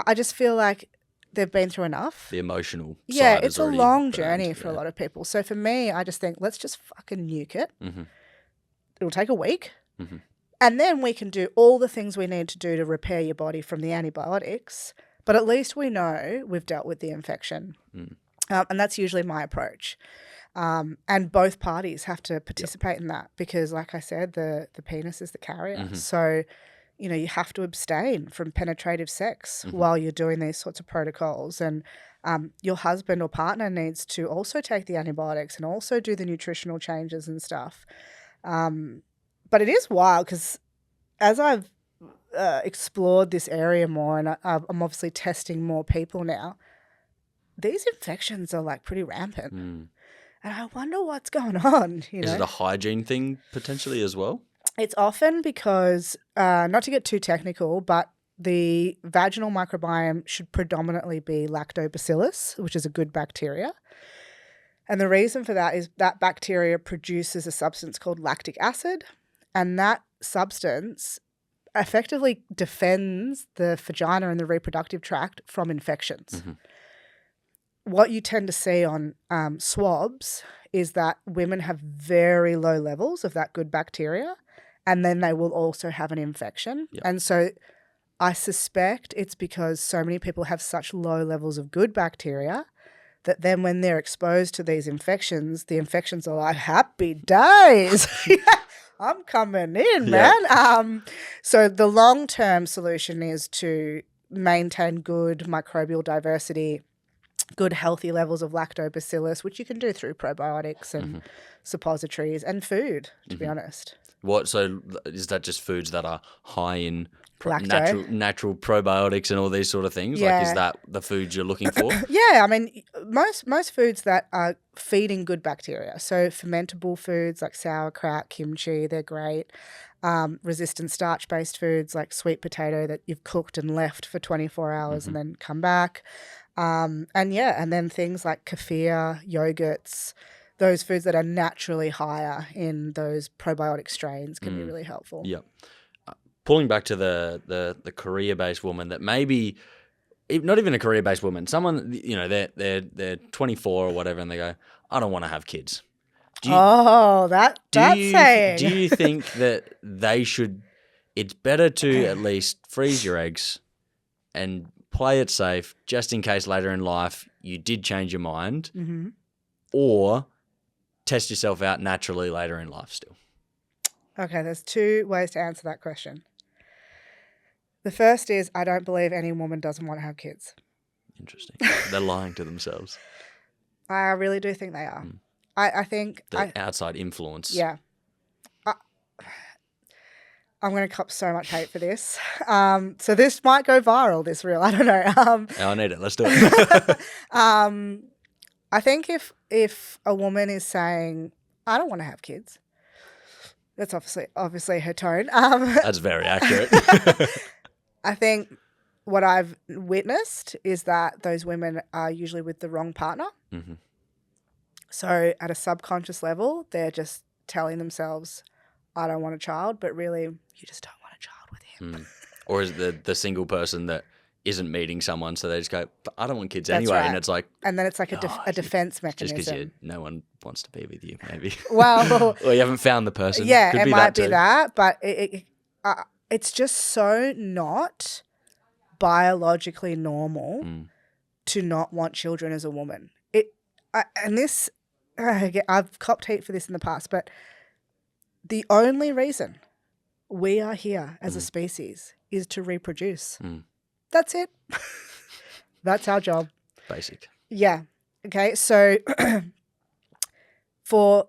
I just feel like they've been through enough. The emotional Yeah, side it's is a already long burned, journey for a yeah. lot of people. So for me, I just think let's just fucking nuke it. Mm-hmm. It'll take a week. Mm-hmm. And then we can do all the things we need to do to repair your body from the antibiotics. But at least we know we've dealt with the infection. And that's usually my approach. And both parties have to participate in that because, like I said, the penis is the carrier. Mm-hmm. So, you know, you have to abstain from penetrative sex while you're doing these sorts of protocols. And your husband or partner needs to also take the antibiotics and also do the nutritional changes and stuff. But it is wild because as I've explored this area more and I'm obviously testing more people now, these infections are like pretty rampant. And I wonder what's going on. Is it a hygiene thing potentially as well? It's often because, not to get too technical, but the vaginal microbiome should predominantly be lactobacillus, which is a good bacteria. And the reason for that is that bacteria produces a substance called lactic acid, and that substance effectively defends the vagina and the reproductive tract from infections. What you tend to see on swabs is that women have very low levels of that good bacteria, and then they will also have an infection. And so I suspect it's because so many people have such low levels of good bacteria that then when they're exposed to these infections, the infections are like, happy days. I'm coming in, man. So the long-term solution is to maintain good microbial diversity, good healthy levels of lactobacillus, which you can do through probiotics and suppositories and food, to be honest. So is that just foods that are high in natural probiotics and all these sort of things? Yeah. Like, is that the foods you're looking for? Yeah, I mean, most foods that are feeding good bacteria. So fermentable foods like sauerkraut, kimchi, they're great. Resistant starch-based foods like sweet potato that you've cooked and left for 24 hours and then come back. And then things like kefir, yogurts, those foods that are naturally higher in those probiotic strains can be really helpful. Yeah. Pulling back to the career-based woman that maybe not even a career-based woman, someone, you know, they're 24 or whatever, and they go, I don't want to have kids. That's saying. Do you think that they should? It's better to at least freeze your eggs and play it safe, just in case later in life you did change your mind, or test yourself out naturally later in life still? Okay, there's two ways to answer that question. The first is I don't believe any woman doesn't want to have kids. Interesting. They're lying to themselves. I really do think they are. I think... The outside influence. Yeah. I'm going to cop so much hate for this. So this might go viral, this reel. I don't know. I need it. Let's do it. I think if a woman is saying, I don't want to have kids, that's obviously her tone. That's very accurate. I think what I've witnessed is that those women are usually with the wrong partner. So at a subconscious level, they're just telling themselves, I don't want a child, but really, you just don't want a child with him. Or is it the single person that isn't meeting someone, so they just go, but I don't want kids That's anyway, right. and it's like... And then it's like a defense mechanism. Just because no one wants to be with you, maybe. Well... or you haven't found the person. Yeah, Could it be might be too. that, but it's just so not biologically normal to not want children as a woman. I've copped heat for this in the past, but the only reason we are here as a species is to reproduce. That's it. That's our job. Basic. Yeah. Okay. So for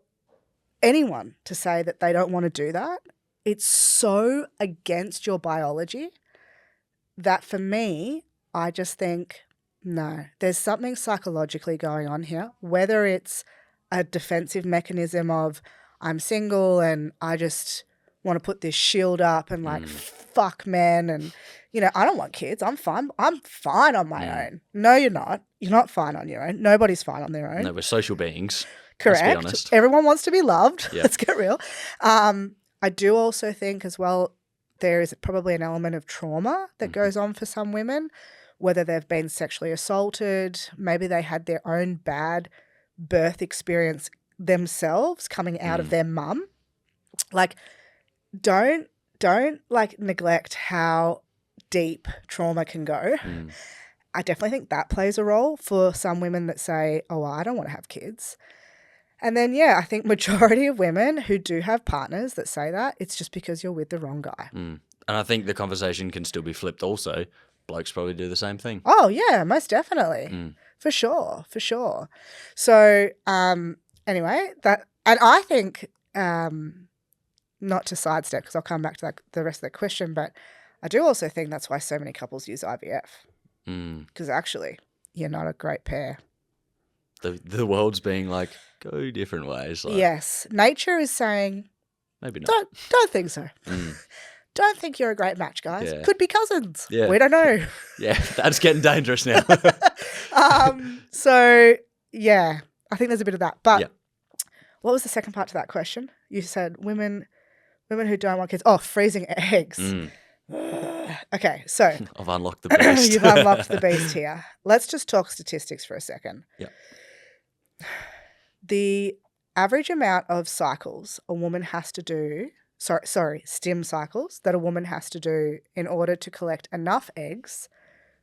anyone to say that they don't want to do that, it's so against your biology that for me, I just think, no, there's something psychologically going on here, whether it's a defensive mechanism of I'm single and I just want to put this shield up and like, fuck men. And, you know, I don't want kids. I'm fine. I'm fine on my own. No, you're not. You're not fine on your own. Nobody's fine on their own. No, we're social beings. Correct. Let's be honest. Everyone wants to be loved. Yep. Let's get real. I do also think as well, there is probably an element of trauma that goes on for some women whether they've been sexually assaulted, maybe they had their own bad birth experience themselves coming out of their mum. Like, don't like neglect how deep trauma can go. I definitely think that plays a role for some women that say, oh, well, I don't want to have kids. And then, I think majority of women who do have partners that say that, it's just because you're with the wrong guy. And I think the conversation can still be flipped also. Blokes probably do the same thing. Oh, yeah, most definitely. For sure. So, anyway, and I think, not to sidestep because I'll come back to the rest of the question, but I do also think that's why so many couples use IVF. Because actually, you're not a great pair. The world's being like, go different ways. Like, yes. Nature is saying, maybe not. Don't think so. Don't think you're a great match, guys. Yeah. Could be cousins. Yeah. We don't know. Yeah, that's getting dangerous now. So, yeah, I think there's a bit of that. But Yeah. What was the second part to that question? You said women who don't want kids. Oh, freezing eggs. Okay, so I've unlocked the beast. you've unlocked the beast here. Let's just talk statistics for a second. Yeah. The average amount of cycles a woman has to do, stim cycles that a woman has to do in order to collect enough eggs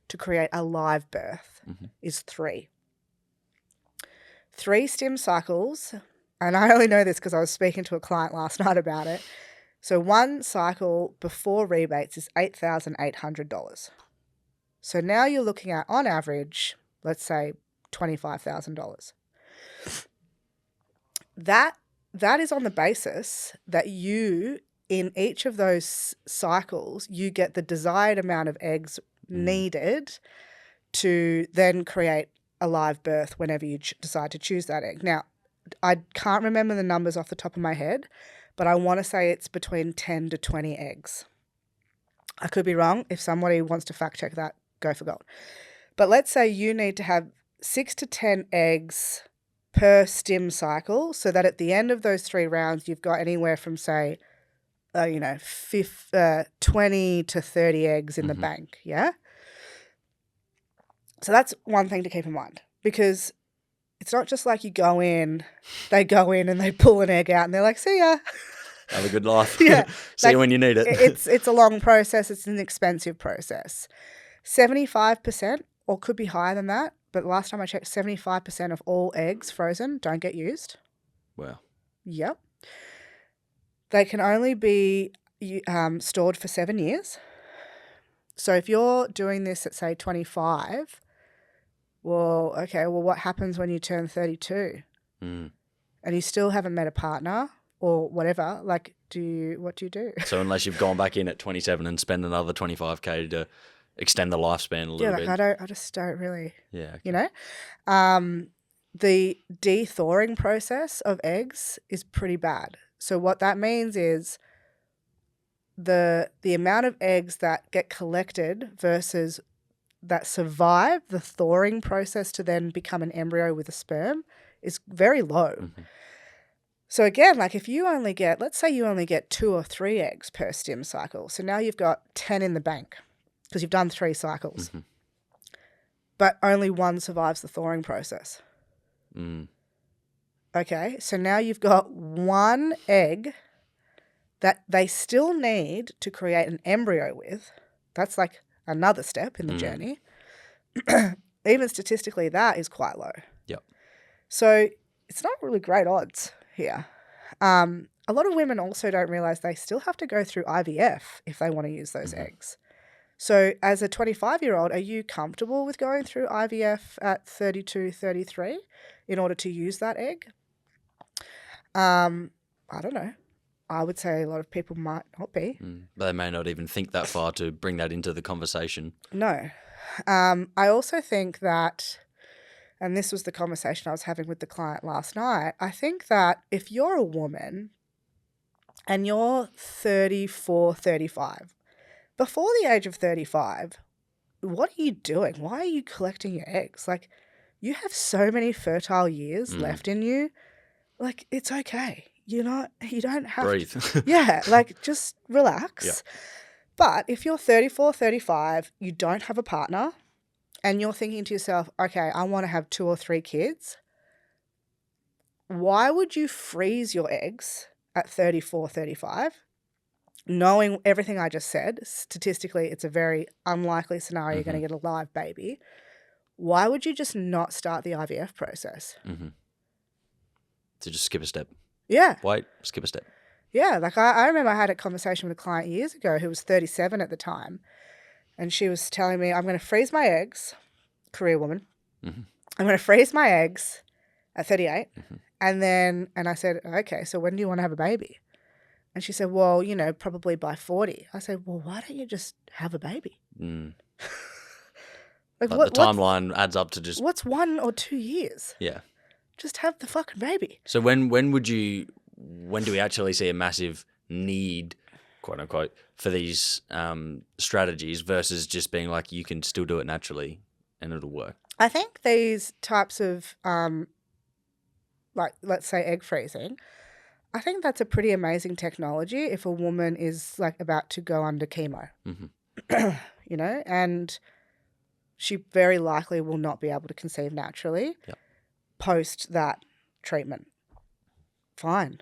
to create a live birth is 3. 3 stim cycles, and I only know this because I was speaking to a client last night about it. So one cycle before rebates is $8,800. So now you're looking at, on average, let's say $25,000. That is on the basis that you, in each of those cycles, you get the desired amount of eggs needed to then create a live birth whenever you decide to choose that egg. Now, I can't remember the numbers off the top of my head, but I want to say it's between 10 to 20 eggs. I could be wrong. If somebody wants to fact check that, go for gold. But let's say you need to have 6 to 10 eggs per stim cycle so that at the end of those 3 rounds, you've got anywhere from, say, 20 to 30 eggs in the bank, yeah? So that's one thing to keep in mind, because it's not just like they go in and they pull an egg out and they're like, see ya. Have a good life. Yeah. See you when you need it. It's a long process. It's an expensive process. 75%, or could be higher than that, but last time I checked, 75% of all eggs frozen don't get used. Wow. Yep. They can only be stored for 7 years. So if you're doing this at, say, 25, what happens when you turn 32? And you still haven't met a partner or whatever? Like, what do you do? So unless you've gone back in at 27 and spend another 25K to extend the lifespan a little bit. I just don't really, okay. you know? The de-thawing process of eggs is pretty bad. So what that means is the amount of eggs that get collected versus that survive the thawing process to then become an embryo with a sperm is very low. So again, like if you only get, let's say you only get 2 or 3 eggs per stim cycle. So now you've got 10 in the bank because you've done 3 cycles. But only 1 survives the thawing process. Okay, so now you've got 1 egg that they still need to create an embryo with. That's like another step in the journey. Even statistically, that is quite low. Yep. So it's not really great odds here. A lot of women also don't realise they still have to go through IVF if they want to use those eggs. So as a 25-year-old, are you comfortable with going through IVF at 32, 33 in order to use that egg? I don't know. I would say a lot of people might not be. They may not even think that far to bring that into the conversation. No. I also think that, and this was the conversation I was having with the client last night, I think that if you're a woman and you're 34, 35, before the age of 35, what are you doing? Why are you collecting your eggs? Like, you have so many fertile years left in you. Like, it's okay. You don't have breathe. Yeah, like just relax. Yeah. But if you're 34, 35, you don't have a partner, and you're thinking to yourself, okay, I want to have 2 or 3 kids, why would you freeze your eggs at 34, 35, knowing everything I just said? Statistically, it's a very unlikely scenario you're going to get a live baby. Why would you just not start the IVF process? To just skip a step. Yeah. Wait, skip a step. Yeah, like I remember I had a conversation with a client years ago who was 37 at the time, and she was telling me, I'm going to freeze my eggs, career woman, I'm going to freeze my eggs at 38, and I said, okay, so when do you want to have a baby? And she said, well, you know, probably by 40. I said, well, why don't you just have a baby? Like the timeline adds up to just... What's 1 or 2 years? Yeah. Just have the fucking baby. So when do we actually see a massive need, quote unquote, for these strategies versus just being like, you can still do it naturally and it'll work? I think these types of, like, let's say egg freezing, I think that's a pretty amazing technology if a woman is like about to go under chemo, you know, and she very likely will not be able to conceive naturally post that treatment. Fine.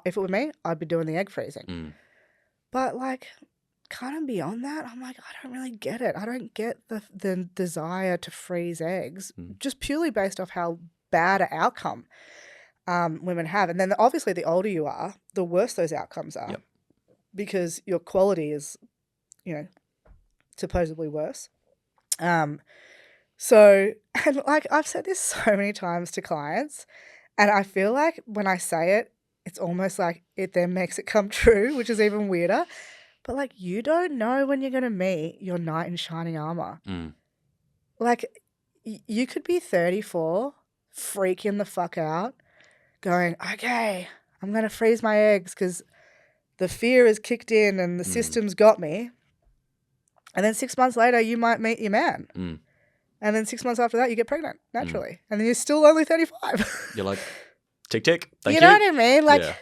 If it were me, I'd be doing the egg freezing. But like kind of beyond that, I'm like, I don't really get it. I don't get the desire to freeze eggs just purely based off how bad an outcome women have. And then obviously the older you are, the worse those outcomes are because your quality is, you know, supposedly worse. So, and like I've said this so many times to clients, and I feel like when I say it, it's almost like it then makes it come true, which is even weirder. But like, you don't know when you're going to meet your knight in shining armor. Like, you could be 34, freaking the fuck out, going, okay, I'm going to freeze my eggs because the fear has kicked in and the system's got me. And then 6 months later, you might meet your man. And then 6 months after that, you get pregnant naturally. And then you're still only 35. You're like, tick, tick. Thank you. You know what I mean? Like,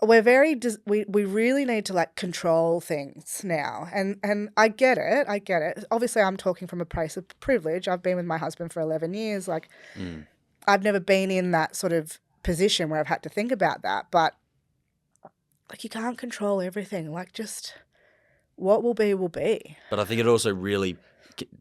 we're very, we really need to like control things now. And I get it. I get it. Obviously, I'm talking from a place of privilege. I've been with my husband for 11 years. Like, I've never been in that sort of position where I've had to think about that. But like, you can't control everything. Like, just what will be, will be. But I think it also really,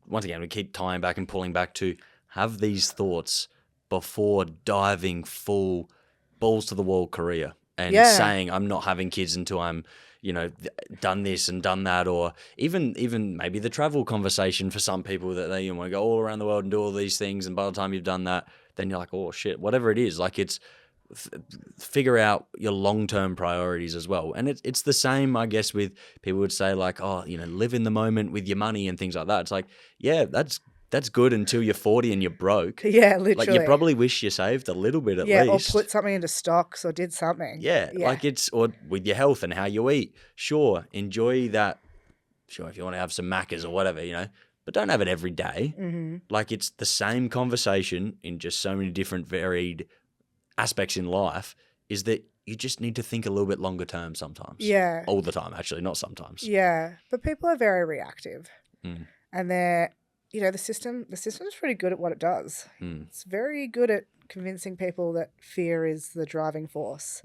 once again, we keep tying back and pulling back to have these thoughts before diving full balls to the wall career and saying I'm not having kids until I'm, you know, done this and done that, or even maybe the travel conversation for some people that they want to go all around the world and do all these things, and by the time you've done that, then you're like, oh shit, whatever it is, like it's figure out your long-term priorities as well. And it's the same, I guess, with people would say like, oh, you know, live in the moment with your money and things like that. It's like, yeah, that's good until you're 40 and you're broke. Yeah, literally. Like, you probably wish you saved a little bit at least. Or put something into stocks or did something. Yeah, like it's, or with your health and how you eat. Sure, enjoy that. Sure, if you want to have some Maccas or whatever, you know, but don't have it every day. Like, it's the same conversation in just so many different varied aspects in life, is that you just need to think a little bit longer term sometimes. Yeah. All the time, actually, not sometimes. Yeah, but people are very reactive. And they're, you know, the system's pretty good at what it does. It's very good at convincing people that fear is the driving force.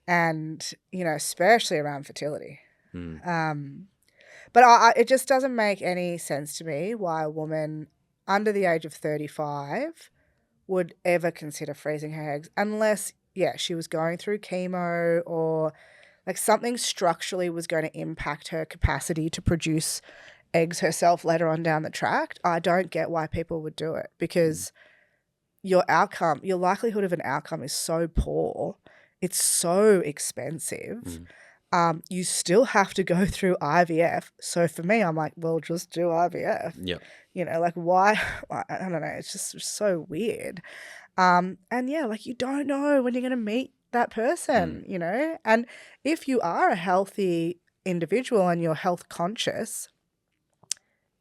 And, you know, especially around fertility. But it just doesn't make any sense to me why a woman under the age of 35 would ever consider freezing her eggs unless, she was going through chemo or like something structurally was going to impact her capacity to produce eggs herself later on down the track. I don't get why people would do it, because your likelihood of an outcome is so poor. It's so expensive. You still have to go through IVF. So for me, I'm like, well, just do IVF. Yep. You know, like why? I don't know. It's just so weird. And yeah, like you don't know when you're going to meet that person, you know? And if you are a healthy individual and you're health conscious,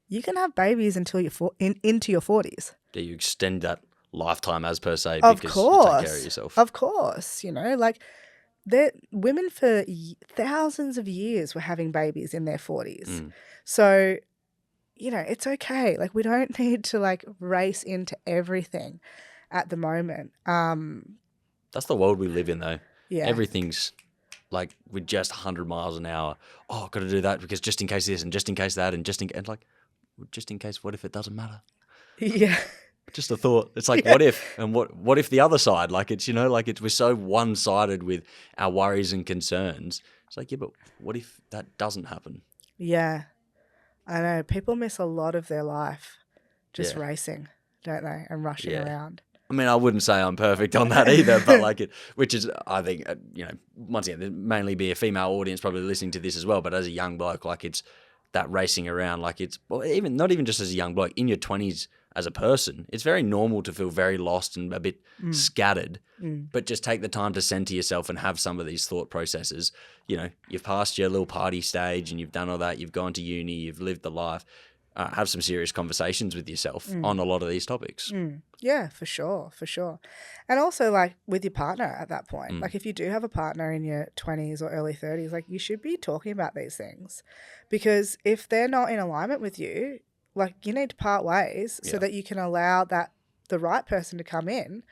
you can have babies until you're into your 40s. Do you extend that lifetime as per se Of because course. you take care of yourself? Of course. You know, like women for thousands of years were having babies in their 40s. So you know, it's okay. Like, we don't need to like race into everything at the moment. That's the world we live in, though. Yeah. Everything's like with just 100 miles an hour. Oh, got to do that because just in case this and just in case that and just in case, what if it doesn't matter? Yeah. Just a thought. It's like, what if, and what if the other side, like it's, you know, like we're so one-sided with our worries and concerns. It's like, yeah, but what if that doesn't happen? Yeah. I know. People miss a lot of their life just Yeah. racing, don't they? And rushing Yeah. around. I mean, I wouldn't say I'm perfect on that either, but like it, which is, I think, you know, once again, there'd mainly be a female audience probably listening to this as well. But as a young bloke, like it's that racing around, like it's, well, even not even just as a young bloke, in your 20s as a person, it's very normal to feel very lost and a bit scattered. But just take the time to center yourself and have some of these thought processes. You know, you've passed your little party stage and you've done all that. You've gone to uni, you've lived the life. Have some serious conversations with yourself on a lot of these topics. Yeah, for sure, for sure. And also, like, with your partner at that point. Like, if you do have a partner in your 20s or early 30s, like, you should be talking about these things. Because if they're not in alignment with you, like, you need to part ways so that you can allow the right person to come in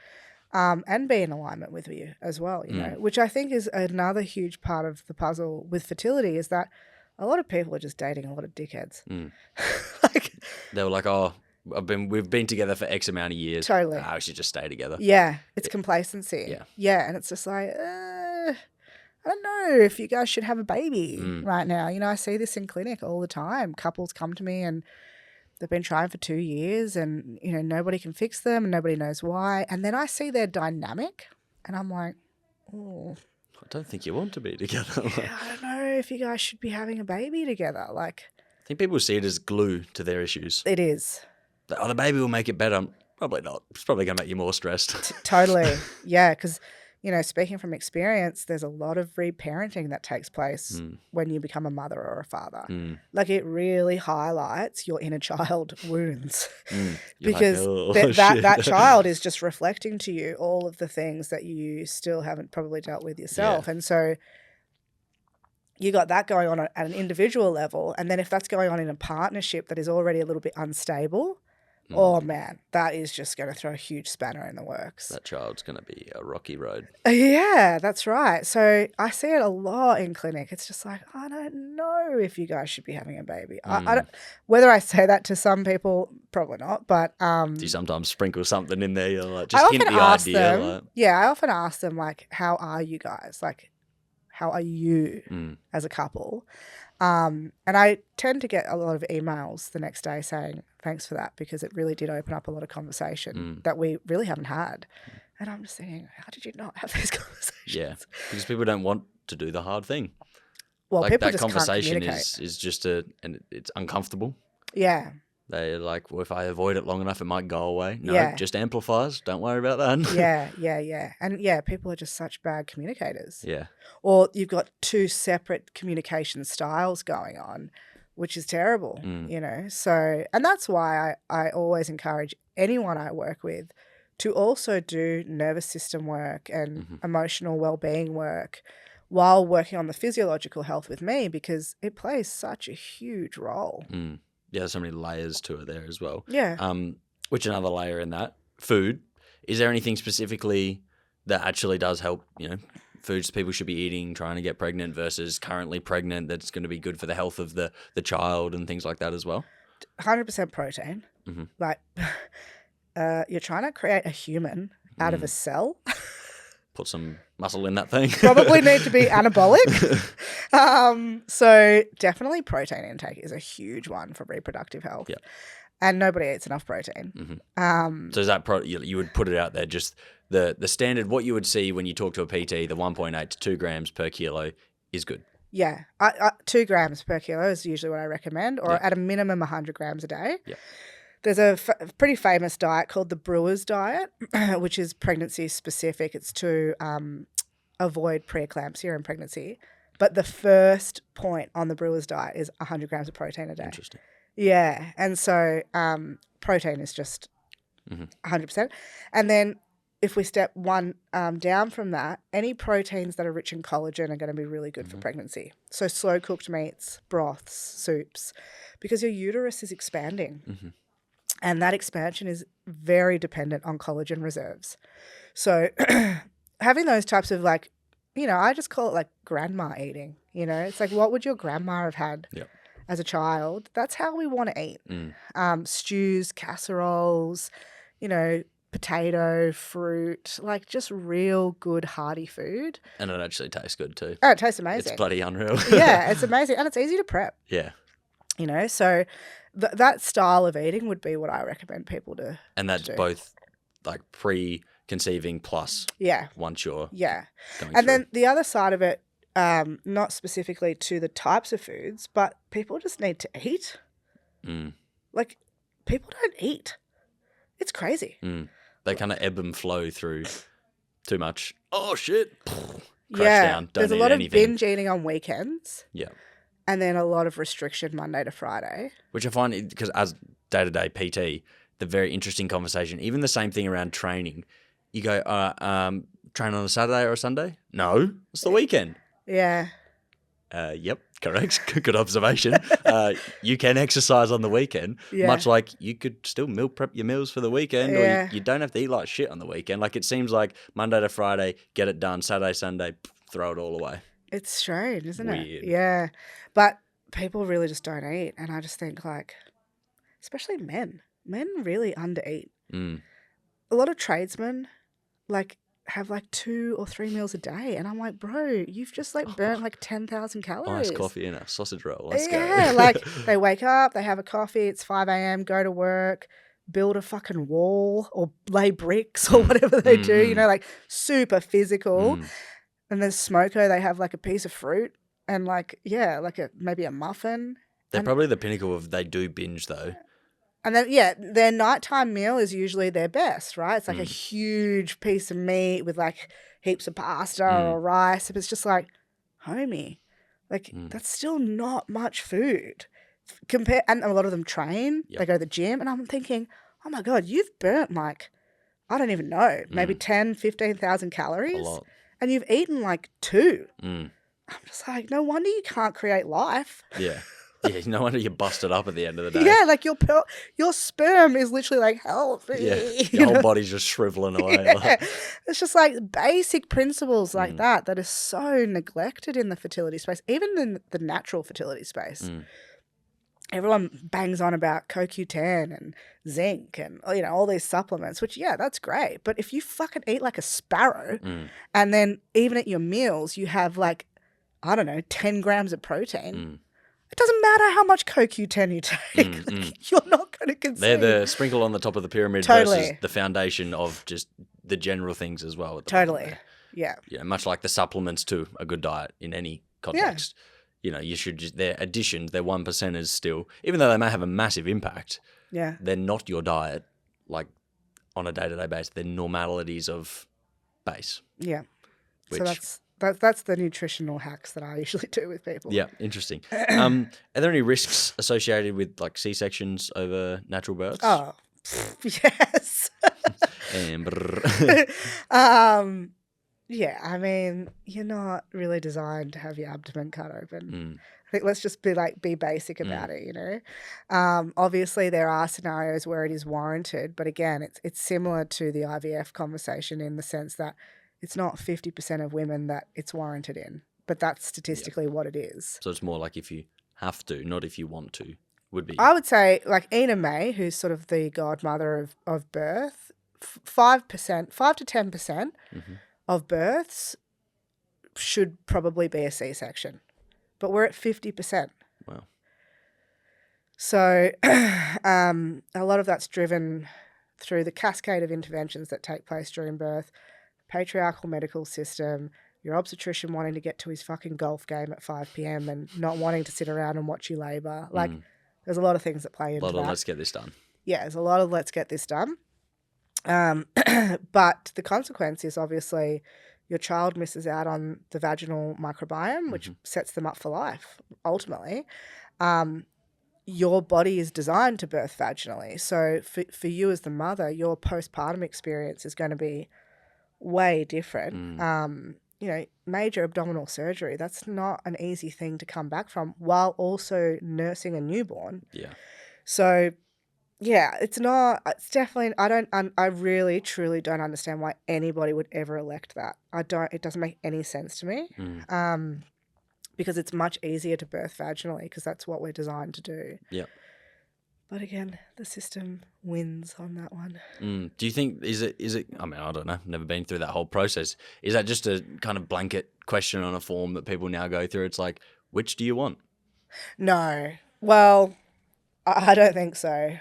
and be in alignment with you as well, you know, which I think is another huge part of the puzzle with fertility, is that a lot of people are just dating a lot of dickheads. Like, they were like, "Oh, we've been together for X amount of years. Totally. We should just stay together." Yeah, it's complacency. Yeah. Yeah, and it's just like, I don't know if you guys should have a baby right now. You know, I see this in clinic all the time. Couples come to me and they've been trying for 2 years and, you know, nobody can fix them and nobody knows why. And then I see their dynamic and I'm like, oh, I don't think you want to be together. yeah, I don't know if you guys should be having a baby together. Like, I think people see it as glue to their issues. it is. Oh, the baby will make it better. Probably not. It's probably going to make you more stressed. Totally. Yeah, because, you know, speaking from experience, there's a lot of reparenting that takes place when you become a mother or a father. Like, it really highlights your inner child wounds because like, oh, that child is just reflecting to you all of the things that you still haven't probably dealt with yourself. Yeah. And so you got that going on at an individual level. And then if that's going on in a partnership that is already a little bit unstable, oh man, that is just going to throw a huge spanner in the works. That child's going to be a rocky road. Yeah, that's right. So I see it a lot in clinic. It's just like, I don't know if you guys should be having a baby. I don't, whether I say that to some people, probably not. But do you sometimes sprinkle something in there? You're like, I just hint often the ask idea. them. Like, Yeah, I often ask them, like, how are you guys? Like, how are you as a couple? And I tend to get a lot of emails the next day saying, thanks for that, because it really did open up a lot of conversation that we really haven't had. And I'm just thinking, how did you not have these conversations? yeah, because people don't want to do the hard thing. Well, like people that just conversation can't communicate. is just and it's uncomfortable. Yeah. They're like, well, if I avoid it long enough, it might go away. No, Yeah. just amplifies. Don't worry about that. Yeah. And yeah, people are just such bad communicators. Yeah. Or you've got two separate communication styles going on, which is terrible, you know. So, and that's why I always encourage anyone I work with to also do nervous system work and emotional well-being work while working on the physiological health with me, because it plays such a huge role. Yeah, there's so many layers to it there as well. Yeah. Which another layer in that, food. Is there anything specifically that actually does help, you know, foods people should be eating trying to get pregnant versus currently pregnant that's going to be good for the health of the child and things like that as well? 100% protein. Like, you're trying to create a human out of a cell. Put some muscle in that thing. Probably need to be anabolic. So definitely protein intake is a huge one for reproductive health. Yeah. And nobody eats enough protein. So is that you would put it out there, just the standard, what you would see when you talk to a PT, the 1.8 to 2 grams per kilo is good. Yeah. 2 grams per kilo is usually what I recommend, or at a minimum 100 grams a day. Yeah. There's a pretty famous diet called the Brewer's diet, which is pregnancy specific. It's to avoid preeclampsia in pregnancy. But the first point on the Brewer's diet is 100 grams of protein a day. Interesting. Yeah. And so protein is just 100%. And then if we step one down from that, any proteins that are rich in collagen are going to be really good for pregnancy. So slow cooked meats, broths, soups, because your uterus is expanding. And that expansion is very dependent on collagen reserves. So having those types of like, you know, I just call it like grandma eating, you know. It's like, what would your grandma have had as a child? That's how we want to eat. Stews, casseroles, you know, potato, fruit, like just real good hearty food. And it actually tastes good too. Oh, it tastes amazing. It's bloody unreal. Yeah, it's amazing. And it's easy to prep. Yeah. You know, so that style of eating would be what I recommend people to And that's do. both like pre-conceiving plus once you're going And through. then the other side of it, not specifically to the types of foods, but people just need to eat. Like, people don't eat. It's crazy. They kind of ebb and flow through too much. Oh, shit. Crash down. Don't There's a eat lot anything. of binge eating on weekends. Yeah. And then a lot of restriction Monday to Friday. Which I find, because as day-to-day PT, the very interesting conversation, even the same thing around training. You go, train on a Saturday or a Sunday? No, it's the weekend. Yeah. Yep, correct. Good observation. You can exercise on the weekend, much like you could still meal prep your meals for the weekend, or you don't have to eat like shit on the weekend. Like, it seems like Monday to Friday, get it done. Saturday, Sunday, throw it all away. It's strange, isn't it? Weird. Yeah. But people really just don't eat. And I just think, like, especially men really undereat. A lot of tradesmen, like, have like 2 or 3 meals a day. And I'm like, bro, you've just like burnt like 10,000 calories. Iced coffee and a sausage roll. Let's Yeah, go. like they wake up, they have a coffee, it's 5 a.m., go to work, build a fucking wall or lay bricks or whatever they do, you know, like super physical. And then smoko, they have like a piece of fruit and like, like maybe a muffin. They're probably the pinnacle of they do binge though. And then, their nighttime meal is usually their best, right? It's like a huge piece of meat with like heaps of pasta or rice. It's just like, homie, like that's still not much food. And a lot of them train, they go to the gym. And I'm thinking, oh my God, you've burnt like, I don't even know, maybe 10, 15,000 calories. A lot. And you've eaten like 2. I'm just like, no wonder you can't create life. Yeah. Yeah, no wonder you're busted up at the end of the day. Yeah, like your sperm is literally like, help me. Yeah, your whole body's just shriveling away. Yeah. It's just like basic principles like that are so neglected in the fertility space, even in the natural fertility space. Everyone bangs on about CoQ10 and zinc and, you know, all these supplements, which, that's great. But if you fucking eat like a sparrow and then even at your meals you have like, I don't know, 10 grams of protein, it doesn't matter how much CoQ10 you take. Like, you're not going to consume. They're the sprinkle on the top of the pyramid versus the foundation of just the general things as well. Totally. Yeah. Yeah, much like the supplements to a good diet in any context. You know, you should just, their additions, their 1%ers still, even though they may have a massive impact, they're not your diet, like on a day-to-day basis. They're normalities of base. Yeah. Which, so that's the nutritional hacks that I usually do with people. Yeah, interesting. Are there any risks associated with like C-sections over natural births? Oh, yes. And yeah, I mean, you're not really designed to have your abdomen cut open. I think let's just be basic about it, you know. Obviously, there are scenarios where it is warranted, but again, it's similar to the IVF conversation in the sense that it's not 50% of women that it's warranted in, but that's statistically what it is. So it's more like if you have to, not if you want to, would be. I would say like Ina May, who's sort of the godmother of birth, 5 to 10% of births should probably be a C-section, but we're at 50%. Wow. So a lot of that's driven through the cascade of interventions that take place during birth, patriarchal medical system, your obstetrician wanting to get to his fucking golf game at 5 p.m. and not wanting to sit around and watch you labour. Like, there's a lot of things that play into that. Let's get this done. Yeah, there's a lot of let's get this done. But the consequence is obviously your child misses out on the vaginal microbiome, which sets them up for life, ultimately. Your body is designed to birth vaginally. So for you as the mother, your postpartum experience is going to be way different. You know, major abdominal surgery, that's not an easy thing to come back from while also nursing a newborn. Yeah. So, yeah, it's definitely, I really, truly don't understand why anybody would ever elect that. It doesn't make any sense to me. Because it's much easier to birth vaginally because that's what we're designed to do. Yep. But again, the system wins on that one. Do you think, is it, I mean, I don't know, never been through that whole process. Is that just a kind of blanket question on a form that people now go through? It's like, which do you want? No. Well, I don't think so.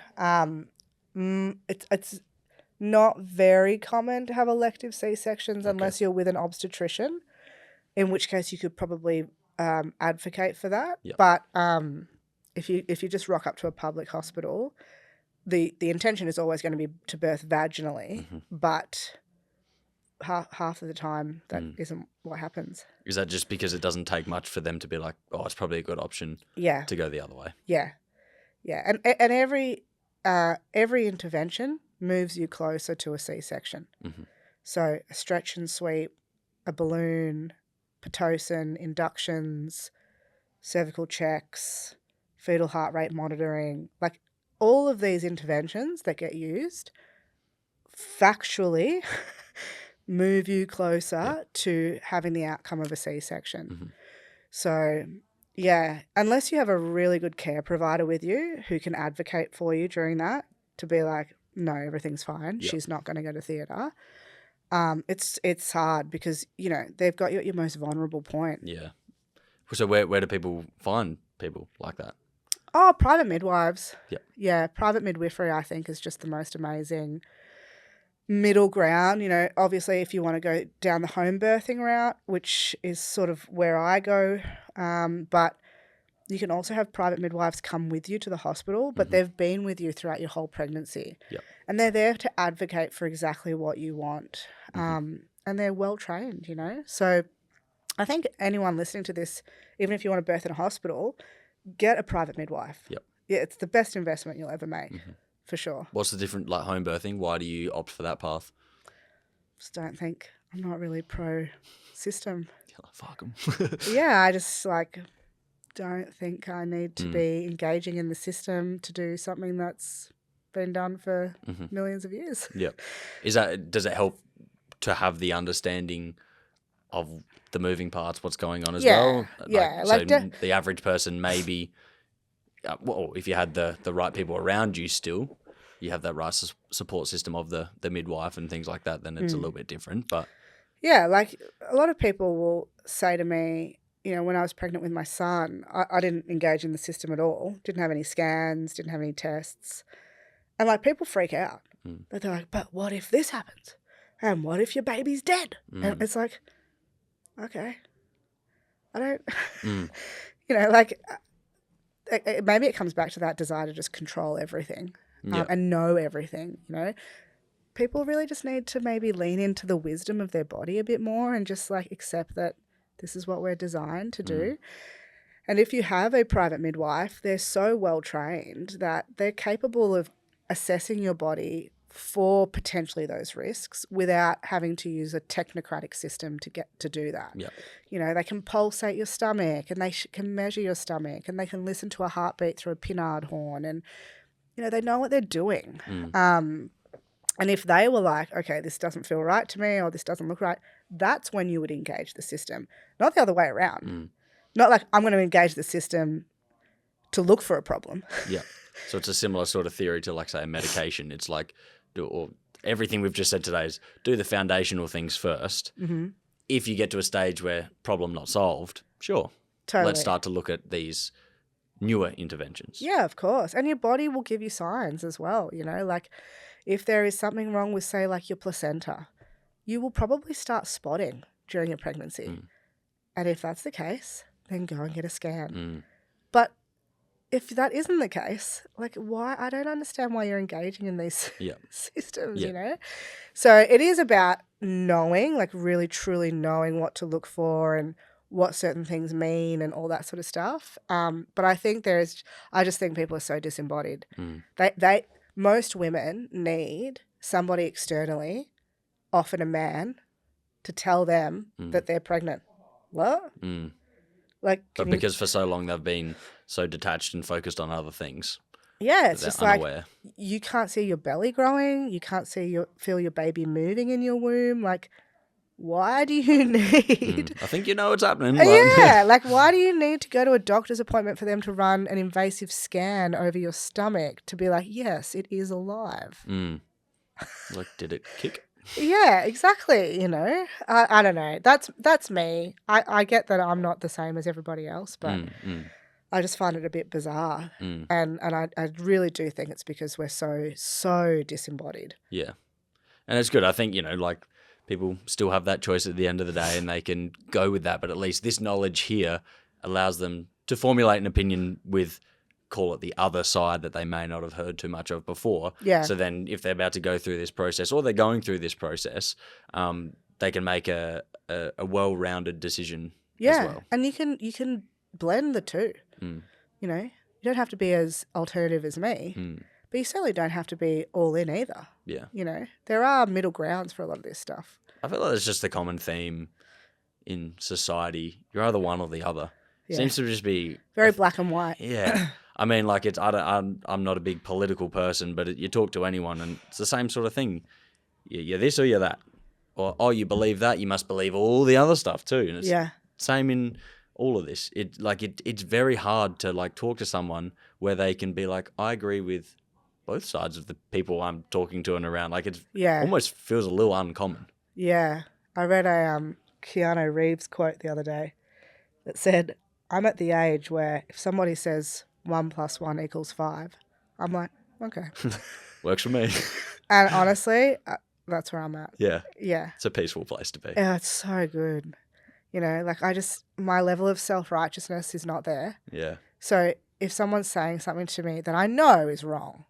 It's not very common to have elective C-sections unless you're with an obstetrician, in which case you could probably advocate for that. Yep. But if you just rock up to a public hospital, the intention is always going to be to birth vaginally, but half of the time that isn't what happens. Is that just because it doesn't take much for them to be like, oh, it's probably a good option to go the other way? Yeah. And every intervention moves you closer to a C-section. So a stretch and sweep, a balloon, Pitocin, inductions, cervical checks, fetal heart rate monitoring, like all of these interventions that get used factually move you closer to having the outcome of a C-section. So, yeah, unless you have a really good care provider with you who can advocate for you during that to be like, no, everything's fine, she's not going to go to theatre. It's hard because, you know, they've got you at your most vulnerable point. Yeah. So where do people find people like that? Oh, private midwives. Yeah. Yeah, private midwifery, I think, is just the most amazing middle ground. You know, obviously if you want to go down the home birthing route, which is sort of where I go, but you can also have private midwives come with you to the hospital, but they've been with you throughout your whole pregnancy. Yep. And they're there to advocate for exactly what you want. And they're well trained, you know. So I think anyone listening to this, even if you want to birth in a hospital, get a private midwife. Yep. Yeah, it's the best investment you'll ever make, for sure. What's the different, like home birthing? Why do you opt for that path? Just don't think, I'm not really pro-system. You're like, fuck 'em. Yeah, I just don't think I need to be engaging in the system to do something that's been done for millions of years. Yep. Does it help to have the understanding of the moving parts, what's going on as well? The average person maybe, well, if you had the right people around you still, you have that right support system of the midwife and things like that, then it's a little bit different. But yeah, like a lot of people will say to me, you know, when I was pregnant with my son, I didn't engage in the system at all, didn't have any scans, didn't have any tests. And like people freak out. They're like, but what if this happens? And what if your baby's dead? And it's like, okay, I don't, you know, like maybe it comes back to that desire to just control everything and know everything, you know. People really just need to maybe lean into the wisdom of their body a bit more and just like accept that this is what we're designed to do. And if you have a private midwife, they're so well trained that they're capable of assessing your body for potentially those risks without having to use a technocratic system to get to do that. Yep. You know, they can pulsate your stomach and they can measure your stomach and they can listen to a heartbeat through a pinard horn and, you know, they know what they're doing. And if they were like, okay, this doesn't feel right to me or this doesn't look right, that's when you would engage the system, not the other way around. Not like I'm going to engage the system to look for a problem. Yeah. So it's a similar sort of theory to, like, say, a medication. It's like, everything we've just said today is do the foundational things first. If you get to a stage where problem not solved, sure. Totally. Let's start to look at these newer interventions. Yeah, of course. And your body will give you signs as well, you know, like if there is something wrong with, say, like your placenta, you will probably start spotting during your pregnancy. And if that's the case, then go and get a scan. But if that isn't the case, like why? I don't understand why you're engaging in these systems, you know? So it is about knowing, like really truly knowing what to look for and what certain things mean and all that sort of stuff. But I think I just think people are so disembodied. Most women need somebody externally, often a man, to tell them that they're pregnant. What? Like, But because for so long they've been so detached and focused on other things, yeah, it's they're just unaware. like you can't see your belly growing. You can't feel your baby moving in your womb. Like, why do you need? I think you know what's happening. Yeah, like why do you need to go to a doctor's appointment for them to run an invasive scan over your stomach to be like, yes, it is alive? Like, did it kick? Yeah, exactly. You know, I don't know. That's me. I get that I'm not the same as everybody else, but I just find it a bit bizarre. And I really do think it's because we're so disembodied. Yeah. And it's good. I think, like people still have that choice at the end of the day and they can go with that. But at least this knowledge here allows them to formulate an opinion with, call it the other side that they may not have heard too much of before. Yeah. So then if they're about to go through this process or they're going through this process, they can make a well-rounded decision as well. And you can blend the two. You know, you don't have to be as alternative as me, but you certainly don't have to be all in either. Yeah. You know, there are middle grounds for a lot of this stuff. I feel like it's just the common theme in society. You're either one or the other. Yeah. Seems to just be Very black and white. Yeah. I mean, like I'm not a big political person, but you talk to anyone and it's the same sort of thing. You're this or you're that. Or, oh, you believe that, you must believe all the other stuff too. And it's same in all of this. It's very hard to like talk to someone where they can be like, I agree with both sides of the people I'm talking to and around. Like it almost feels a little uncommon. Yeah. I read a Keanu Reeves quote the other day that said, I'm at the age where if somebody says 1 + 1 = 5, I'm like, okay. Works for me. And honestly, that's where I'm at. Yeah. Yeah. It's a peaceful place to be. Yeah, it's so good. You know, like my level of self-righteousness is not there. Yeah. So if someone's saying something to me that I know is wrong,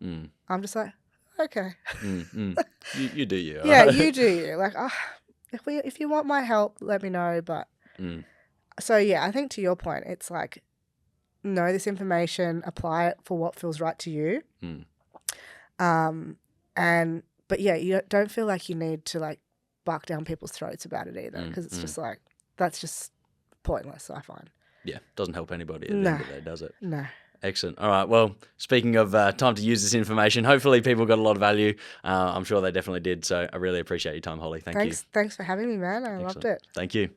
I'm just like, okay. You do you. Yeah, you do you. Like, if you want my help, let me know. But so yeah, I think to your point, it's like, know this information, apply it for what feels right to you. But yeah, you don't feel like you need to like bark down people's throats about it either, because it's just like, that's just pointless, I find. Yeah, doesn't help anybody at the end of the day, does it? No. Excellent. All right. Well, speaking of time to use this information, hopefully people got a lot of value. I'm sure they definitely did. So I really appreciate your time, Holly. Thank you. Thanks for having me, man. I loved it. Thank you.